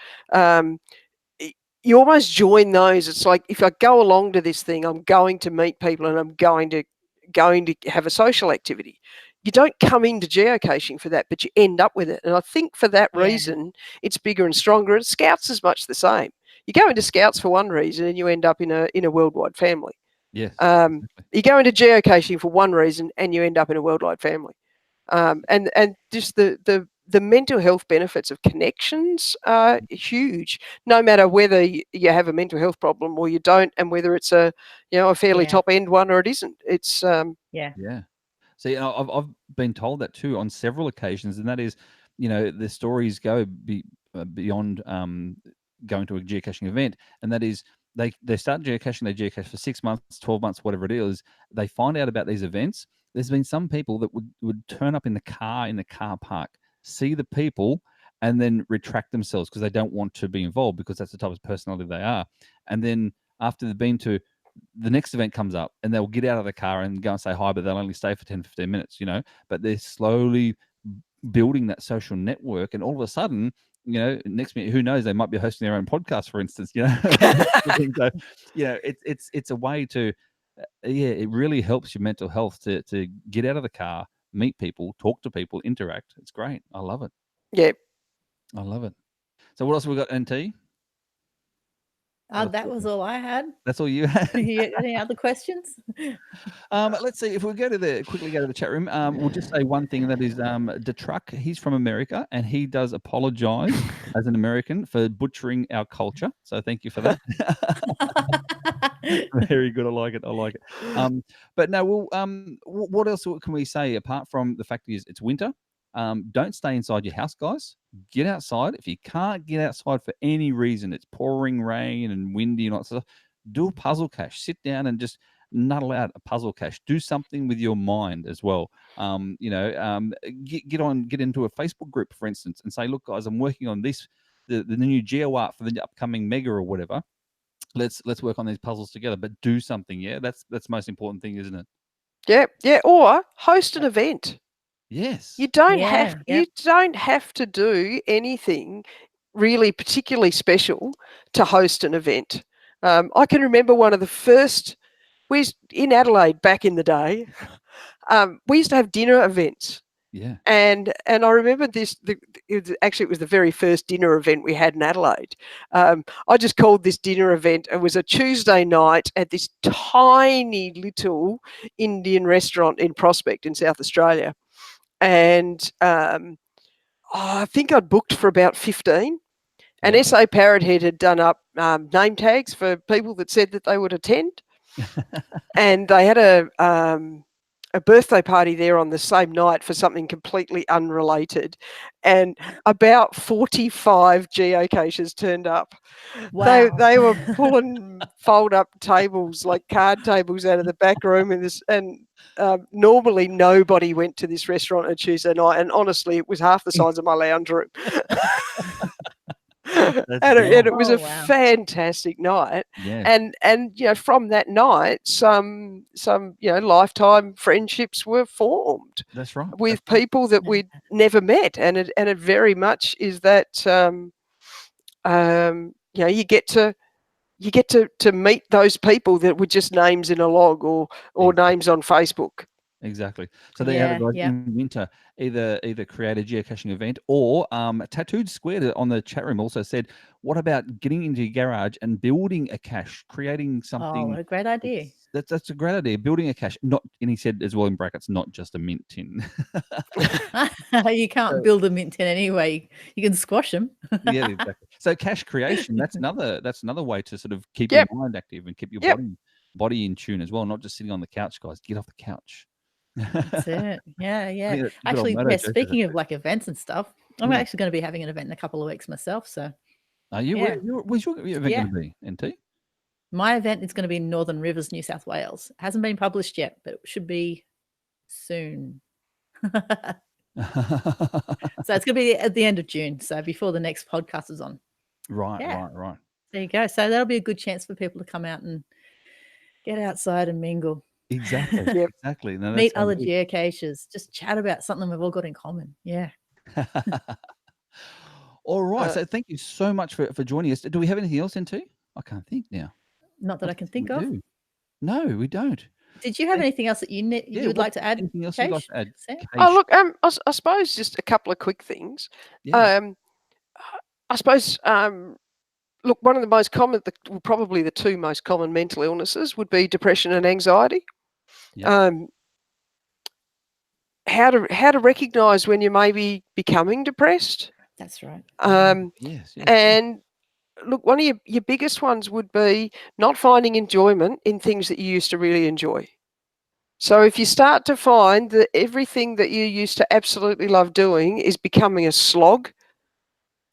you almost join those. It's like if I go along to this thing, I'm going to meet people and I'm going to have a social activity. You don't come into geocaching for that, but you end up with it. And I think for that reason, it's bigger and stronger. And Scouts is much the same. You go into Scouts for one reason and you end up in a worldwide family. Yes. You go into geocaching for one reason and you end up in a worldwide family. And just the mental health benefits of connections are huge, no matter whether you have a mental health problem or you don't, and whether it's a fairly top end one or it isn't. It's Yeah. See, I've been told that too on several occasions, and that is, the stories go beyond going to a geocaching event, and that is they start geocaching, they geocache for 6 months, 12 months, whatever it is. They find out about these events. There's been some people that would turn up in the car park, see the people, and then retract themselves because they don't want to be involved because that's the type of personality they are. And then after they've been to the next event comes up and they'll get out of the car and go and say hi, but they'll only stay for 10, 15 minutes, but they're slowly building that social network. And all of a sudden, next minute, who knows, they might be hosting their own podcast, for instance, So, it's a way to, it really helps your mental health to get out of the car, meet people, talk to people, interact. It's great. I love it. Yeah. I love it. So what else have we got, NT? That was all I had. That's all you had? Any other questions? Let's see if we quickly go to the chat room. We'll just say one thing, and that is Detruck. He's from America, and he does apologize as an American for butchering our culture. So thank you for that. Very good. I like it. I like it. But no, what else can we say apart from the fact is it's winter? Don't stay inside your house, guys. Get outside. If you can't get outside for any reason, it's pouring rain and windy and all that stuff, do a puzzle cache. Sit down and just nuddle out a puzzle cache. Do something with your mind as well. Get into a Facebook group, for instance, and say, look, guys, I'm working on this, the new geo art for the upcoming mega or whatever. Let's work on these puzzles together, but do something. Yeah, that's the most important thing, isn't it? Yeah. Or host an event. Yes. You don't have to do anything really particularly special to host an event. I can remember one of the first, in Adelaide back in the day, we used to have dinner events. Yeah. And I remember it was the very first dinner event we had in Adelaide. I just called this dinner event. It was a Tuesday night at this tiny little Indian restaurant in Prospect in South Australia. And I think I'd booked for about 15. And SA Parrothead had done up name tags for people that said that they would attend. And they had a birthday party there on the same night for something completely unrelated. And about 45 geocaches turned up. Wow. They were pulling fold-up tables, like card tables, out of the back room and normally nobody went to this restaurant on a Tuesday night, and honestly, it was half the size of my lounge room. It was a fantastic night. Yeah. And from that night, some lifetime friendships were formed. That's right. With people that we'd never met, and it very much is that you get to meet those people that were just names in a log or names on Facebook. Exactly. So there you have it, guys. In winter, either create a geocaching event or Tattooed Squared on the chat room also said, what about getting into your garage and building a cache, creating something? Oh, what a great idea. That's a great idea. Building a cache, and he said as well in brackets, not just a mint tin. You can't build a mint tin anyway. You can squash them. Yeah, exactly. So cache creation, that's another way to sort of keep your mind active and keep your body in tune as well, not just sitting on the couch, guys. Get off the couch. That's it. Yeah. Actually, speaking of like events and stuff, I'm actually going to be having an event in a couple of weeks myself. So, are you? Where's your event going to be, NT? My event is going to be in Northern Rivers, New South Wales. It hasn't been published yet, but it should be soon. So it's going to be at the end of June, so before the next podcast is on. Right. There you go. So that'll be a good chance for people to come out and get outside and mingle. Exactly. Exactly. No, meet other geocaches. Just chat about something we've all got in common. Yeah. All right. So thank you so much for joining us. Do we have anything else, NT? I can't think now. Not that I can think of. No, we don't. Did you have anything else that you would like to add? Anything else you'd like to add? Oh, look, I suppose just a couple of quick things. Yeah. I suppose, look, one of the most common, probably the two most common mental illnesses would be depression and anxiety. Yeah. How to recognise when you may be becoming depressed. That's right. Yes. And look, one of your biggest ones would be not finding enjoyment in things that you used to really enjoy. So if you start to find that everything that you used to absolutely love doing is becoming a slog,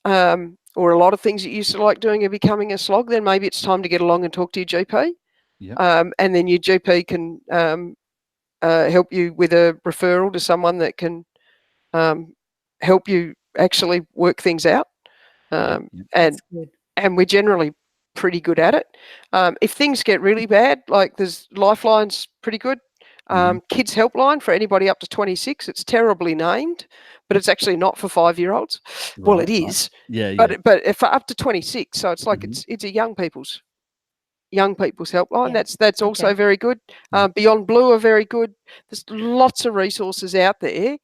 or a lot of things that you used to like doing are becoming a slog, then maybe it's time to get along and talk to your GP. Yep. And then your GP can help you with a referral to someone that can help you actually work things out. And we're generally pretty good at it. If things get really bad, like there's Lifeline's pretty good. Kids Helpline for anybody up to 26. It's terribly named, but it's actually not for 5-year-olds. Right, well, it is. Yeah. But for up to 26, so it's like it's a young people's Young People's Helpline. Yeah. That's also Okay. very good. Beyond Blue are very good. There's lots of resources out there.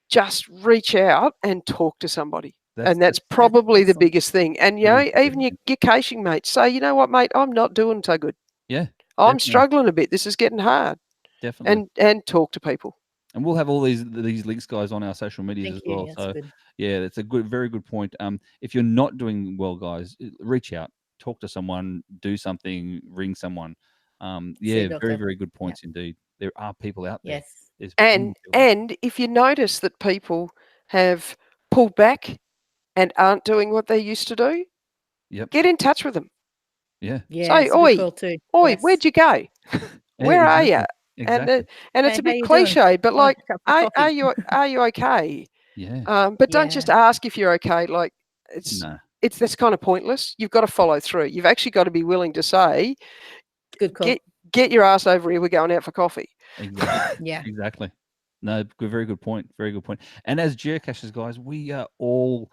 Just reach out and talk to somebody. And that's probably the awesome. biggest thing. And, you know, even your caching mates say, you know what, mate, I'm not doing so good. Yeah. I'm struggling a bit. This is getting hard. Definitely. And talk to people. And we'll have all these links, guys, on our social medias Thank as you. well. That's So good. yeah, that's a very good point. If you're not doing well, guys, reach out, talk to someone, do something, ring someone. See a Yeah, doctor. very good points indeed. There are people out there. Yes. There's plenty of people. And if you notice that people have pulled back and aren't doing what they used to do, Yep. get in touch with them. Yeah. Yeah. Say, It's a good call too. oi, Yes. where'd you go? Where are you? Exactly. And it's Hey, a how bit you doing? cliche, but Wanna like, pick up for coffee? are you okay? Yeah. But don't just Yeah. ask if you're okay. Like No. it's that's kind of pointless. You've got to follow through. You've actually got to be willing to say, Good call. get your ass over here. We're going out for coffee. Exactly. Yeah. Exactly. No, very good point. Very good point. And as geocachers, guys, we are all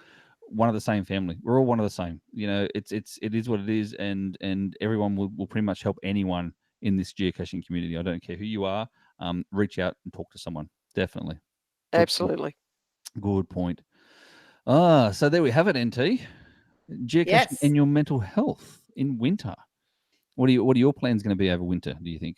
one of the same family. We're all one of the same. You know, it is what it is, and everyone will pretty much help anyone in this geocaching community. I don't care who you are. Reach out and talk to someone. Definitely. Good Absolutely. point. Good point. So there we have it, NT. Geocaching Yes. and your mental health in winter. What are your plans going to be over winter, do you think?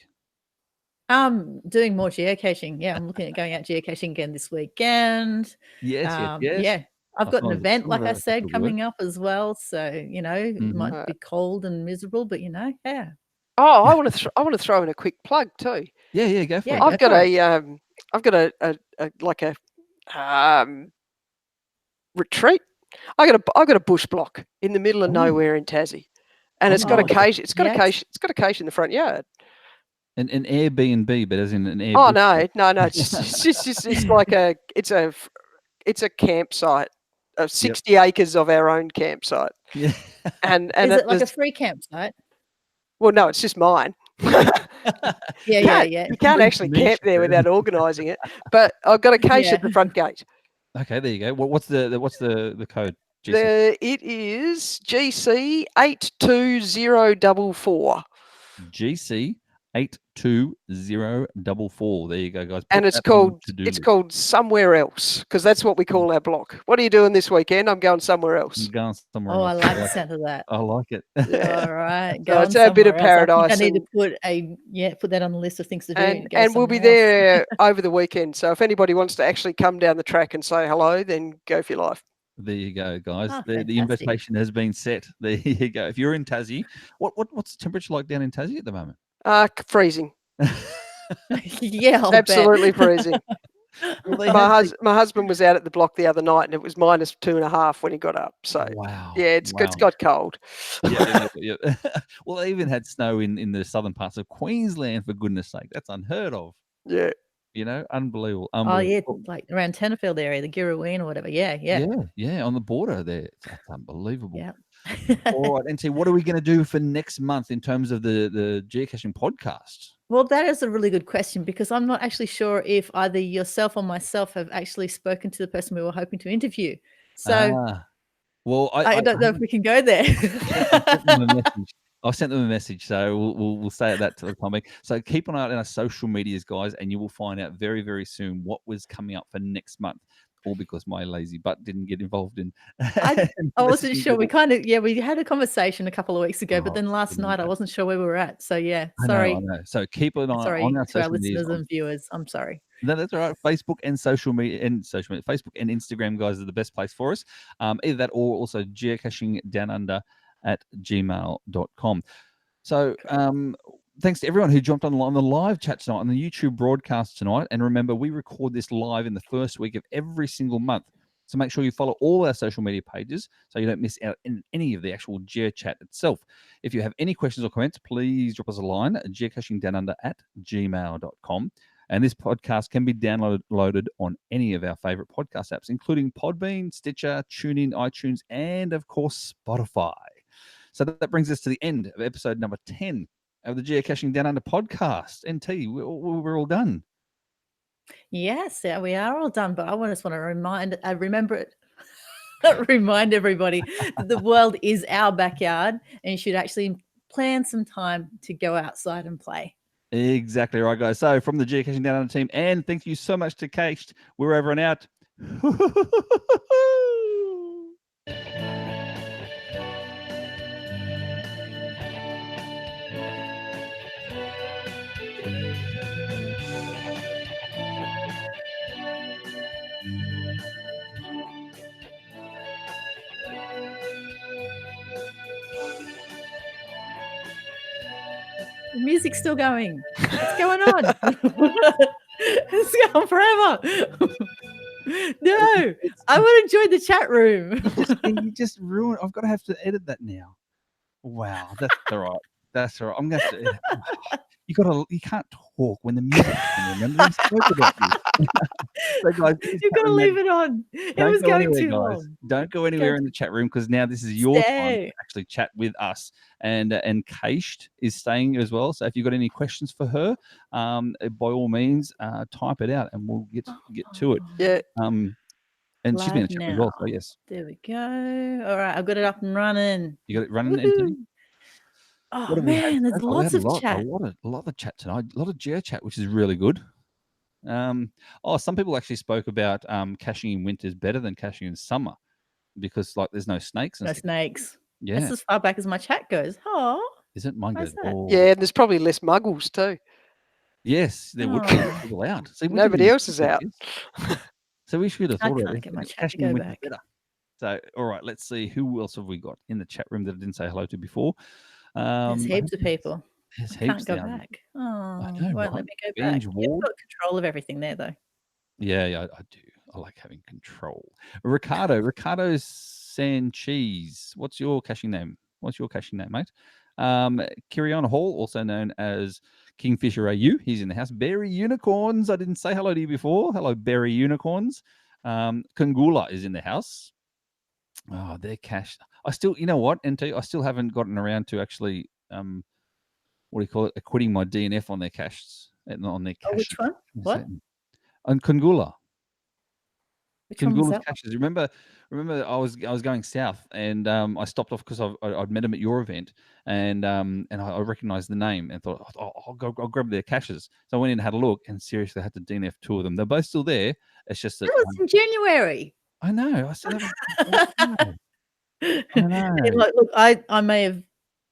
Doing more geocaching. Yeah, I'm looking at going out geocaching again this weekend. Yes. Yeah. I've got an event, like I said, good word. coming up as well. So, you know, it Mhm. might be cold and miserable, but you know, yeah. Oh, I want to throw in a quick plug too. Yeah, go for Yeah, it. I've got a like a retreat. I got a bush block in the middle of Ooh. nowhere in Tassie, and it's got a cache. It's got a cache in the front yard. An Airbnb, but as in an Airbnb. Oh no. It's like it's a campsite of 60 acres of our own campsite. Yeah. And is it like a free campsite? Well, no, it's just mine. Yeah. You can't actually camp there without organising it. But I've got a cache at the front gate. Okay, there you go. What's the code? It is GC 82044. GC 82044. There you go, guys. And it's called Somewhere Else, because that's what we call our block. What are you doing this weekend? I'm going somewhere else. I'm going somewhere else. else. I like the sound of that. I like it. Yeah. All right. So it's a bit of paradise. I need to put that on the list of things to do. And we'll be there over the weekend. So if anybody wants to actually come down the track and say hello, then go for your life. There you go, guys. Oh, the invitation has been set. There you go. If you're in Tassie, what's the temperature like down in Tassie at the moment? Freezing. Yeah, absolutely freezing. My husband was out at the block the other night, and it was -2.5 when he got up. So wow, yeah, it's got cold. Yeah. Well, they even had snow in the southern parts of Queensland, for goodness sake. That's unheard of. Yeah. You know, unbelievable. Oh yeah, like around Tenterfield area, the Girraween or whatever. Yeah, on the border there. That's unbelievable. Yeah. All right, NT, what are we going to do for next month in terms of the geocaching podcast? Well, that is a really good question, because I'm not actually sure if either yourself or myself have actually spoken to the person we were hoping to interview. So well, I don't know if we can go there. I've sent them a message, so we'll say that to the topic. So keep an eye out on our social medias, guys, and you will find out very, very soon what was coming up for next month. All because my lazy butt didn't get involved in. I wasn't sure. We had a conversation a couple of weeks ago, but then last night I wasn't sure where we were at. So yeah, sorry. I know. So keep an eye on our social listeners and viewers. I'm sorry. No, that's all right. Facebook and social media, Facebook and Instagram, guys, are the best place for us. Either that or also Geocaching Downunder at gmail.com. So thanks to everyone who jumped on the live chat tonight, on the YouTube broadcast tonight. And remember, we record this live in the first week of every single month. So make sure you follow all our social media pages so you don't miss out in any of the actual GeoChat itself. If you have any questions or comments, please drop us a line at geocachingdownunder at gmail.com. And this podcast can be downloaded on any of our favorite podcast apps, including Podbean, Stitcher, TuneIn, iTunes, and of course, Spotify. So that brings us to the end of episode number 10 of the Geocaching Down Under podcast. NT, we're all done. Yes, yeah, we are all done. But I just want to remind everybody that the world is our backyard, and you should actually plan some time to go outside and play. Exactly right, guys. So from the Geocaching Down Under team, and thank you so much to Cached. We're over and out. The music's still going. What's going on? It's going forever. No, I want to join the chat room. You just ruined. I've got to have to edit that now. Wow, that's all right. That's all right. I'm going to have to. You can't talk when the music's on. Remember, we spoke about this. So guys, You've got to leave it on. It was going too long. Don't go anywhere in the chat room, because now this is your time to actually chat with us. And Cached is staying as well. So if you've got any questions for her, by all means, type it out and we'll get to it. Yeah. And she's been in the chat as well. So yes. There we go. All right, I've got it up and running. You got it running, Anthony? Oh man, there's lots of chat. A lot of chat tonight. A lot of geo chat, which is really good. Some people actually spoke about caching in winter is better than caching in summer, because like there's no snakes. No snakes. Yeah, that's as far back as my chat goes. Oh, is it? Mine goes. Oh. Yeah, and there's probably less muggles too. Yes, there would be people out. See, nobody else is out. So we should have thought about it. Get my chat to go back. So all right, let's see who else have we got in the chat room that I didn't say hello to before. There's heaps of people. There's heaps. Can't go back. Oh, I know, won't let me go back. You've got control of everything there, though. Yeah, I do. I like having control. Ricardo Sanchez. What's your caching name? Mate? Kiriana Hall, also known as Kingfisher AU. He's in the house. Berry Unicorns. I didn't say hello to you before. Hello, Berry Unicorns. Kungula is in the house. Oh, they're cached. I still, you know what, NT, I still haven't gotten around to actually, acquitting my DNF on their caches. On their caches. Which one? What? On Kungula. Kungula's caches. Remember, I was going south, and I stopped off because I'd met him at your event, and I recognized the name and thought, I'll grab their caches. So I went in and had a look, and seriously, I had to DNF 2 of them. They're both still there. It's just that was in January. I know. I still haven't. I know. Look, I may have.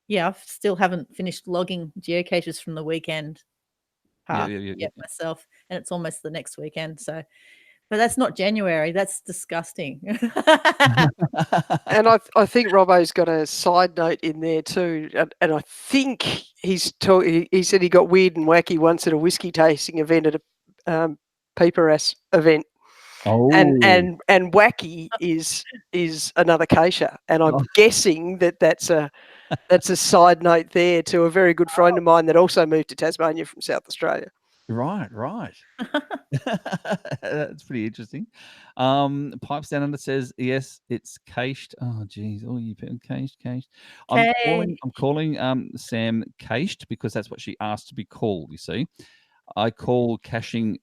Yeah, I still haven't finished logging geocaches from the weekend. Myself, and it's almost the next weekend. So, but that's not January. That's disgusting. And I think Robbo's got a side note in there too, and I think he said he got weird and wacky once at a whiskey tasting event at a paper ass event. Oh. And wacky is another cacher, and I'm guessing that's a side note there to a very good friend of mine that also moved to Tasmania from South Australia. Right. That's pretty interesting. Pipes Down Under says yes, it's cached. Oh geez, you cached. I'm calling Sam cached because that's what she asked to be called. You see, I call caching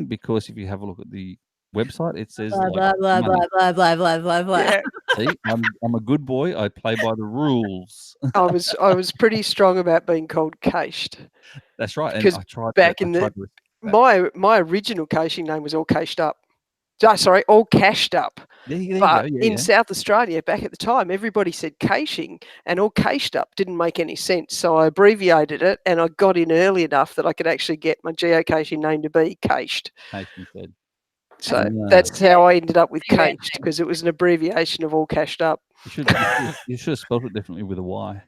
because if you have a look at the website, it says blah blah blah blah blah blah blah blah. Yeah. See, I'm a good boy. I play by the rules. I was pretty strong about being called cached. That's right. Because my original caching name was All Cached Up. Sorry, All Cashed Up. But in South Australia, back at the time, everybody said caching, and All Cached Up didn't make any sense. So I abbreviated it, and I got in early enough that I could actually get my geocaching name to be Cached. So that's how I ended up with cached, because it was an abbreviation of All Cashed Up. You should have spelled it differently with a Y.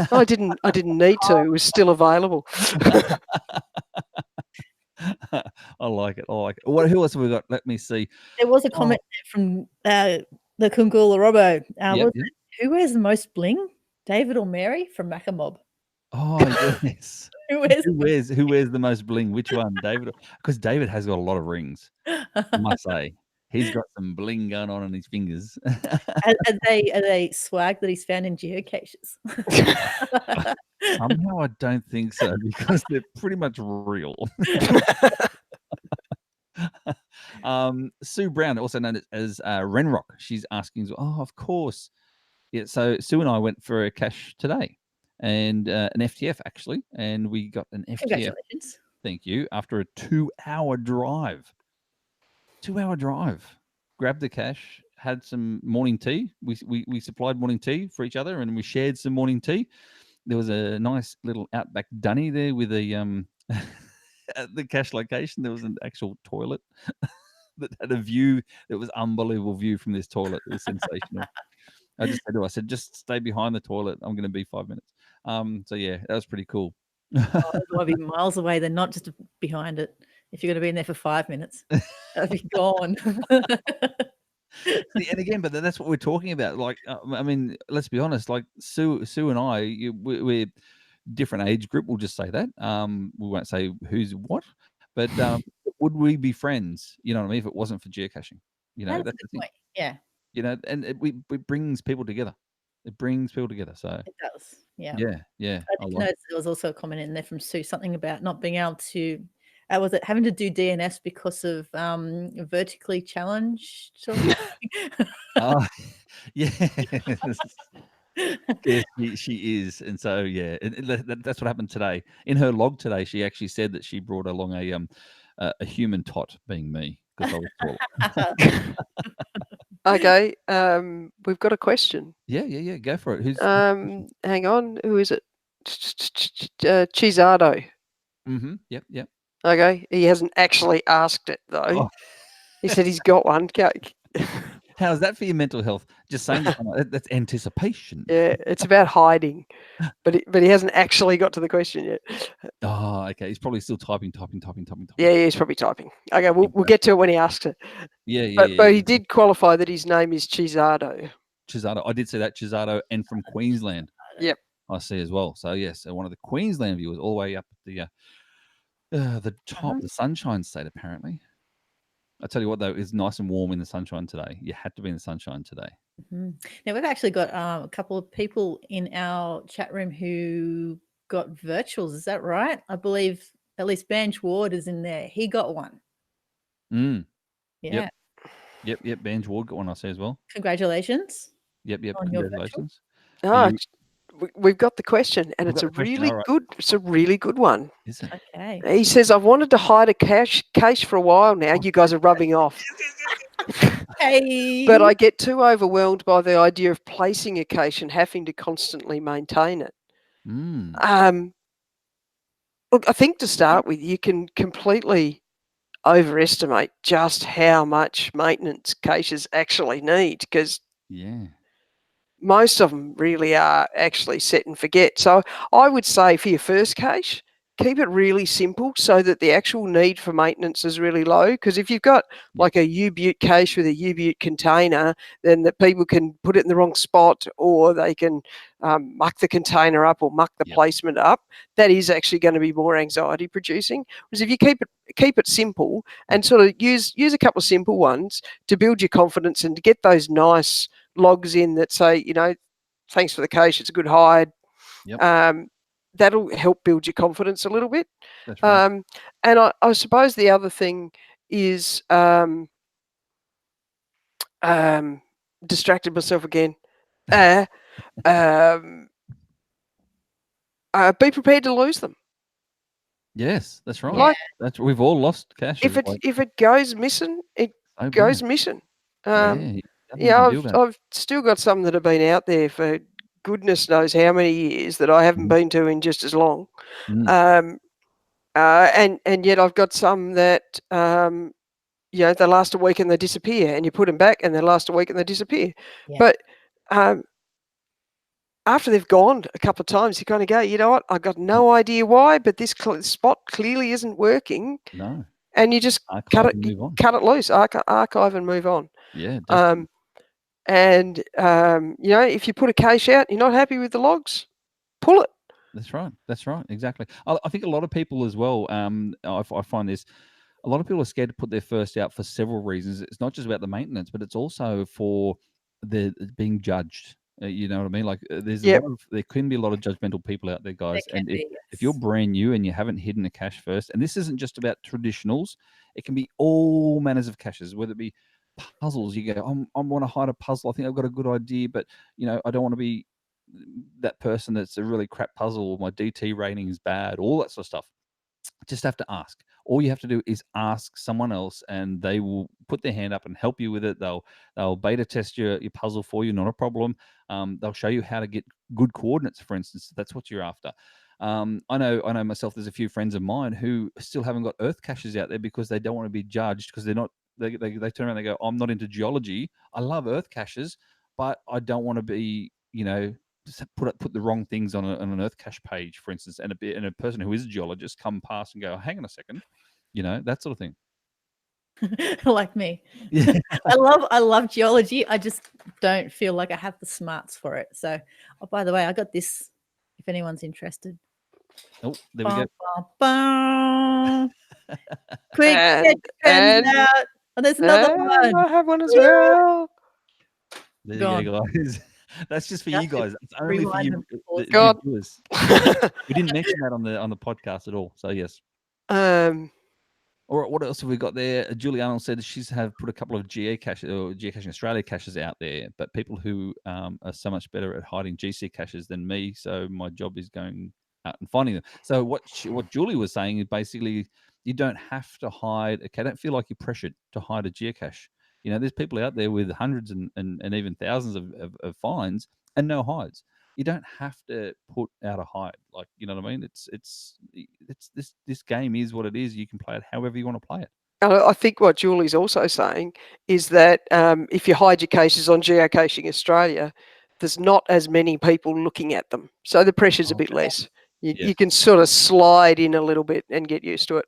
I didn't need to. It was still available. I like it. Who else have we got? Let me see. There was a comment from the Kungula Robbo. Who wears the most bling? David or Mary from Macamob? Oh yes. Who wears the most bling? Which one, David? Because David has got a lot of rings. I must say, he's got some bling going on his fingers. Are they swag that he's found in geocaches? Somehow I don't think so, because they're pretty much real. Sue Brown, also known as Renrock, she's asking, of course. Yeah, so Sue and I went for a cache today. and an FTF actually, and we got an FTF. Congratulations. Thank you. After a 2-hour drive. 2-hour drive. Grabbed the cash, had some morning tea. We supplied morning tea for each other, and we shared some morning tea. There was a nice little outback dunny there with a at the cash location. There was an actual toilet that had a view that was unbelievable view from this toilet. It was sensational. I just said to her, I said, just stay behind the toilet. I'm going to be 5 minutes. So yeah, that was pretty cool. Oh, it might be miles away. They're not just behind it. If you're going to be in there for 5 minutes, that'd be gone. See, and again, but that's what we're talking about. Like, I mean, let's be honest. Like Sue and I, we're different age group. We'll just say that. We won't say who's what, but would we be friends? You know what I mean? If it wasn't for geocaching, you know, That's a that's the good thing. point. Yeah, You know, and it brings people together. It brings people together. So it does. Yeah. yeah. I did notice there was also a comment in there from Sue, something about not being able to, was it having to do DNS because of vertically challenged or something? Oh, yes. Yes, she is, and so yeah, that's what happened today. In her log today, she actually said that she brought along a human tot, being me, because I was tall. Okay, we've got a question. Yeah. Go for it. Who's? Hang on, who is it? Chisardo. Yep. Okay, he hasn't actually asked it though. Oh. He said he's got one. How's that for your mental health? Just saying that's anticipation. Yeah, it's about hiding, but he hasn't actually got to the question yet. Oh, okay. He's probably still typing. Yeah, he's probably typing. Okay, we'll get to it when he asks it. Yeah. But he did qualify that his name is Chisardo. Chisardo. I did say that, Chisardo, and from Queensland. Yep. I see as well. So yes, so one of the Queensland viewers, all the way up at the top, the Sunshine State, apparently. I tell you what, though, it's nice and warm in the sunshine today. You had to be in the sunshine today. Now we've actually got a couple of people in our chat room who got virtuals. Is that right? I believe at least Banj Ward is in there. He got one. Yeah. Yep. Banj Ward got one, I say as well. Congratulations. Yep. On your Congratulations. We've got the question, and it's a really good. It's a really good one. Is it? Okay. He says, "I've wanted to hide a cache for a while now. You guys are rubbing off." Hey. But I get too overwhelmed by the idea of placing a cache and having to constantly maintain it. Look, I think to start with, you can completely overestimate just how much maintenance caches actually need, because most of them really are actually set and forget. So I would say for your first cache, keep it really simple so that the actual need for maintenance is really low. Because if you've got like a U-Butte cache with a U-Butte container, then the people can put it in the wrong spot, or they can muck the container up or muck the placement up. That is actually going to be more anxiety producing. Whereas if you keep it simple and sort of use a couple of simple ones to build your confidence and to get those nice logs in that say, you know, thanks for the cache, it's a good hide. That'll help build your confidence a little bit. That's right. And I suppose the other thing is distracted myself again. Be prepared to lose them. Yes, that's right. We've all lost cache. If it goes missing, it goes missing. I've still got some that have been out there for goodness knows how many years that I haven't been to in just as long. And yet I've got some that they last a week and they disappear, and you put them back and they last a week and they disappear. But after they've gone a couple of times, you kind of go, you know what, I've got no idea why, but this spot clearly isn't working. No. And you just cut it loose, archive and move on. Yeah. And if you put a cache out, you're not happy with the logs, pull it. That's right. Exactly. I think a lot of people as well, I find this, a lot of people are scared to put their first out for several reasons. It's not just about the maintenance, but it's also for the being judged. You know what I mean? Like there can be a lot of judgmental people out there, guys. And if you're brand new and you haven't hidden a cache first, and this isn't just about traditionals, it can be all manners of caches, whether it be puzzles. You go, I want to hide a puzzle. I think I've got a good idea, but I don't want to be that person that's a really crap puzzle, or my DT rating is bad, all that sort of stuff. Just have to ask. All you have to do is ask someone else, and they will put their hand up and help you with it. They'll beta test your puzzle for you, not a problem. They'll show you how to get good coordinates, for instance. That's what you're after. I know myself. There's a few friends of mine who still haven't got earth caches out there because they don't want to be judged, because they're not. They turn around and they go, I'm not into geology. I love earth caches, but I don't want to be, put the wrong things on an earth cache page, for instance, and a person who is a geologist come past and go, hang on a second, that sort of thing. Like me. Yeah. I love geology. I just don't feel like I have the smarts for it. So, by the way, I got this if anyone's interested. Oh, there we go. Bum. Quick, And- get your pens and- out. Oh, there's another one. I have one as well. There Gone. you go, guys. That's just for you Just guys. It's only for rewind you, and pause. the God. viewers. We didn't mention that on the podcast at all. So yes. Or what else have we got there? Julie Arnold said she's put a couple of Geocaching Australia caches out there, but people who are so much better at hiding GC caches than me, so my job is going out and finding them. So what Julie was saying is basically you don't have to hide. Okay, don't feel like you're pressured to hide a geocache. There's people out there with hundreds and even thousands of finds and no hides. You don't have to put out a hide, like, you know what I mean. It's this game is what it is. You can play it however you want to play it. I think what Julie's also saying is that if you hide your cases on Geocaching Australia, there's not as many people looking at them, so the pressure's a bit less. You Yes. can sort of slide in a little bit and get used to it.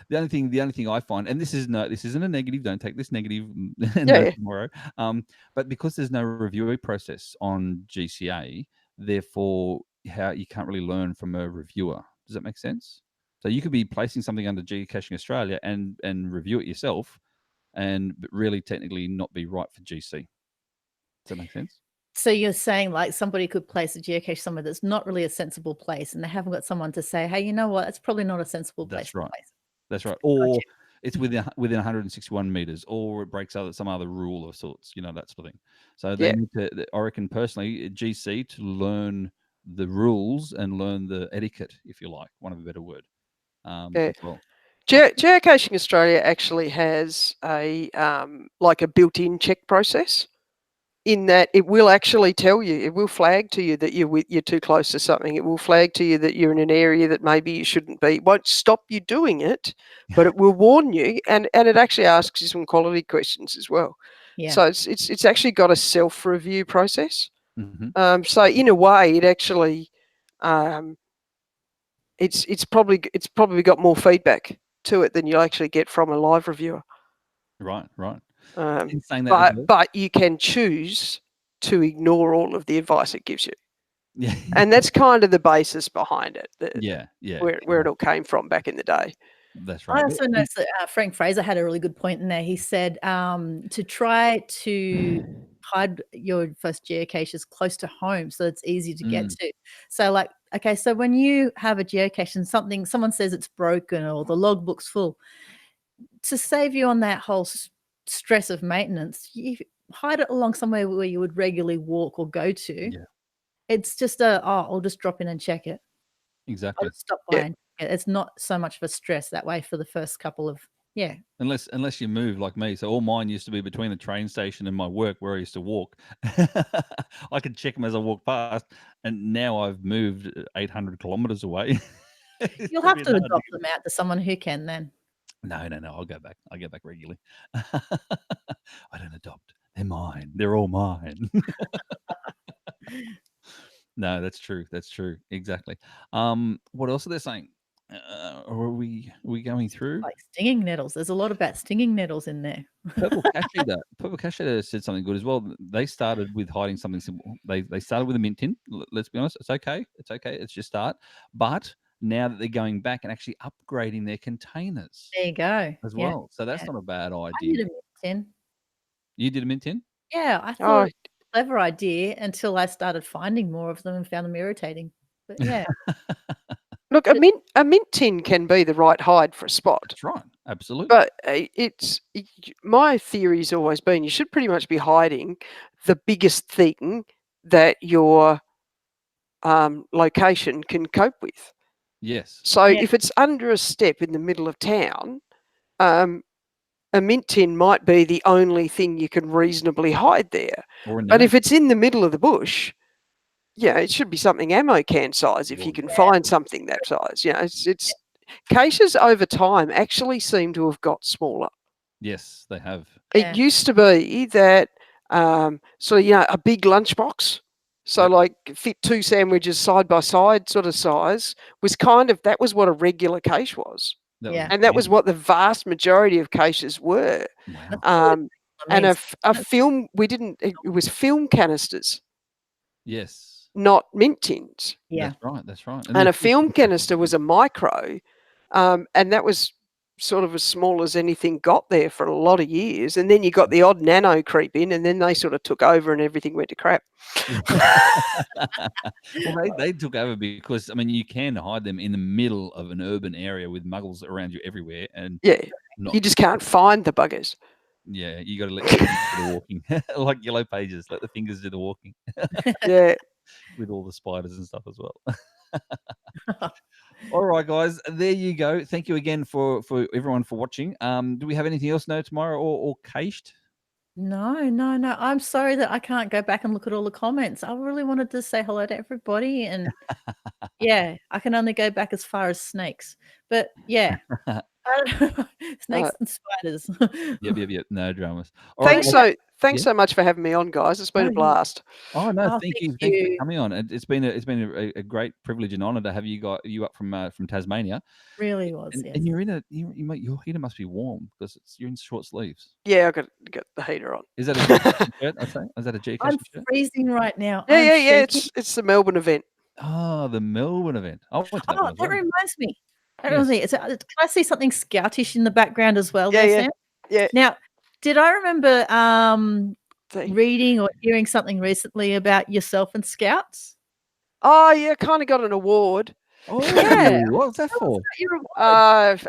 The only thing I find, and this isn't a negative. Don't take this negative. Yeah. Tomorrow. But because there's no review process on GCA, therefore you can't really learn from a reviewer. Does that make sense? So you could be placing something under Geocaching Australia and review it yourself, but really technically not be right for GC. Does that make sense? So you're saying like somebody could place a geocache somewhere that's not really a sensible place, and they haven't got someone to say, hey, you know what? It's probably not a sensible place. That's right. To place. That's right. Or it's within 161 meters, or it breaks out some other rule of sorts, that sort of thing. So they need to, I reckon personally, GC to learn the rules and learn the etiquette, if you like, one of a better word. As well. Geocaching Australia actually has a built-in check process, in that it will actually tell you, it will flag to you that you're too close to something. It will flag to you that you're in an area that maybe you shouldn't be. It won't stop you doing it, but it will warn you, and it actually asks you some quality questions as well. Yeah. So it's actually got a self-review process. Mm-hmm. So in a way, it actually it's probably got more feedback to it than you actually get from a live reviewer. Right. Um, saying that but you can choose to ignore all of the advice it gives you. Yeah. And that's kind of the basis behind it. Yeah. Where it all came from back in the day. That's right. I also noticed that Frank Fraser had a really good point in there. He said to try to hide your first geocaches close to home so it's easy to get to. So like, okay, so when you have a geocache and someone says it's broken or the logbook's full, to save you on that whole stress of maintenance, you hide it along somewhere where you would regularly walk or go to. Yeah. It's just I'll just drop in and check it. Exactly. I'll just stop by and check it. It's not so much of a stress that way for the first couple of Unless you move like me. So all mine used to be between the train station and my work where I used to walk. I could check them as I walk past, and now I've moved 800 kilometers away. You'll have to adopt them out to someone who can then. No. I'll go back. I go back regularly. I don't adopt. They're mine. They're all mine. No, that's true. That's true. Exactly. What else are they saying? Are we going through? Like stinging nettles. There's a lot about stinging nettles in there. Purple Cache Eater said something good as well. They started with hiding something simple. They started with a mint tin. Let's be honest. It's okay. It's just start. But now that they're going back and actually upgrading their containers. There you go. As well. So that's not a bad idea. I did a mint tin. You did a mint tin? Yeah, I thought it was a clever idea until I started finding more of them and found them irritating. But yeah. Look, a mint tin can be the right hide for a spot. That's right. Absolutely. But my theory's always been you should pretty much be hiding the biggest thing that you're location can cope with. Yes. So Yeah. if it's under a step in the middle of town, a mint tin might be the only thing you can reasonably hide there. Or in the But middle. if it's in the middle of the bush, yeah, it should be something ammo can size if you can find something that size. You know, it's caches over time actually seem to have got smaller. Yes, they have. Yeah. It used to be that so you know, a big lunchbox, so Yep. like fit 2 sandwiches side by side sort of size was that was what a regular cache was. That Yeah. And that was what the vast majority of caches were. Wow. That's really Um, and means. a film, it was film canisters, Yes. not mint tins. Yeah. That's right. That's right. And a there's film canister was a micro, and that was sort of as small as anything got there for a lot of years. And then you got the odd nano creep in, and then they sort of took over and everything went to crap. Well, they took over because I mean you can hide them in the middle of an urban area with muggles around you everywhere, and Yeah, not you just can't find the buggers. yeah, you got to let the fingers do the walking, like Yellow Pages. Let the fingers do the walking Yeah. with all the spiders and stuff as well. All right, guys, there you go. Thank you again for everyone for watching. Do we have anything else tomorrow or cached? No. I'm sorry that I can't go back and look at all the comments. I really wanted to say hello to everybody, and yeah, I can only go back as far as snakes. But yeah, snakes and spiders. Yep. No dramas. All right, Thanks yeah. so much for having me on, guys. It's been a blast. Oh no, Oh, thank you. thank Thanks for you. coming on. It's been a great privilege and honor to have you up from Tasmania. Really was, And, yes. and you're in your heater must be warm because you're in short sleeves. Yeah, I got the heater on. Is that a geocaching shirt? I'd say. Is that a geocaching I'm shirt? freezing right now. Yeah, I'm yeah. shaking. It's the Melbourne event. Oh, the Melbourne event. I went to that Oh, one as that well. reminds me. Yes. Can I see something scoutish in the background as well Yeah, there, yeah. Sam? Yeah. Now, did I remember See. reading or hearing something recently about yourself and Scouts? Oh yeah, kind of got an award. Oh, Yeah. what was that Tell us for? about your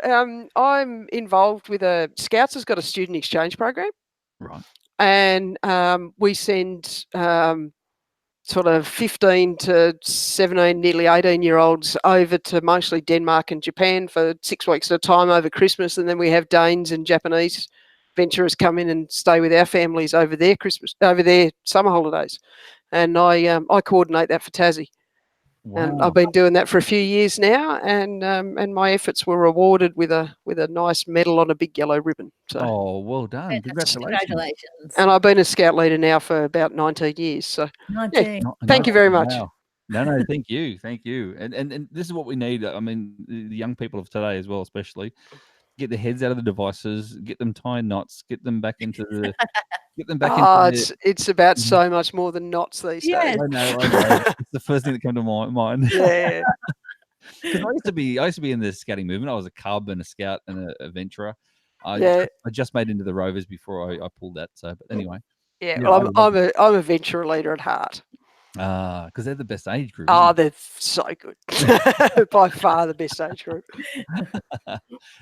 award. I'm involved with Scouts has got a student exchange program, Right. and we send sort of 15 to 17, nearly 18-year-olds over to mostly Denmark and Japan for 6 weeks at a time over Christmas, and then we have Danes and Japanese venturers come in and stay with our families over their summer holidays, and I coordinate that for Tassie. And Wow. I've been doing that for a few years now, and my efforts were rewarded with a nice medal on a big yellow ribbon. So, Oh, well done. Fantastic. Congratulations. Congratulations. and I've been a scout leader now for about 19 years. So, 19. thank you very much. Wow. No, thank you. Thank you. And this is what we need. I mean, the young people of today as well, especially, get their heads out of the devices, get them tying knots, get them back into the It's about so much more than knots these Yes. days. I know. It's the first thing that came to my mind. Yeah. Because I used to be in the scouting movement. I was a cub and a scout and a venturer. Yeah. I just made into the Rovers before I pulled that. So, but anyway. Yeah, Yeah, well, I'm a venturer leader at heart. Because they're the best age group. Oh, they're so good. By far the best age group.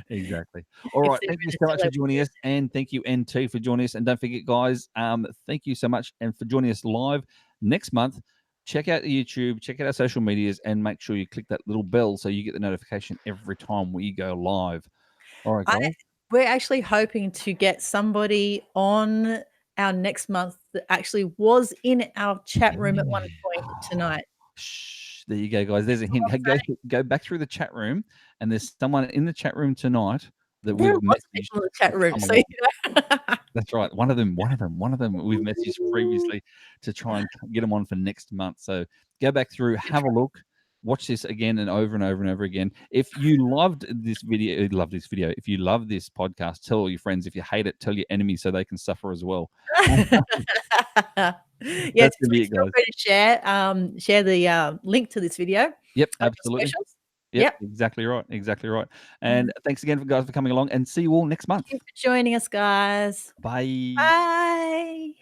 Exactly. All right. Thank you so much for joining us. And thank you, NT, for joining us. And don't forget, guys, thank you so much and for joining us live next month. Check out YouTube, check out our social medias, and make sure you click that little bell so you get the notification every time we go live. All right, guys. We're actually hoping to get somebody on our next month that actually was in our chat room at one point tonight. Shh, there you go, guys. There's a hint. Go back through the chat room, and there's someone in the chat room tonight that There we've was messaged. people in the chat room. So, That's right. One of them. We've messaged previously to try and get them on for next month. So go back through, have a look, watch this again and over and over and over again. If you loved this video, if you love this podcast, tell all your friends. If you hate it, tell your enemies so they can suffer as well. yes, please feel free to share the link to this video. Yep, absolutely. Yep, exactly right. And thanks again, guys, for coming along, and see you all next month. Thank you for joining us, guys. Bye. Bye.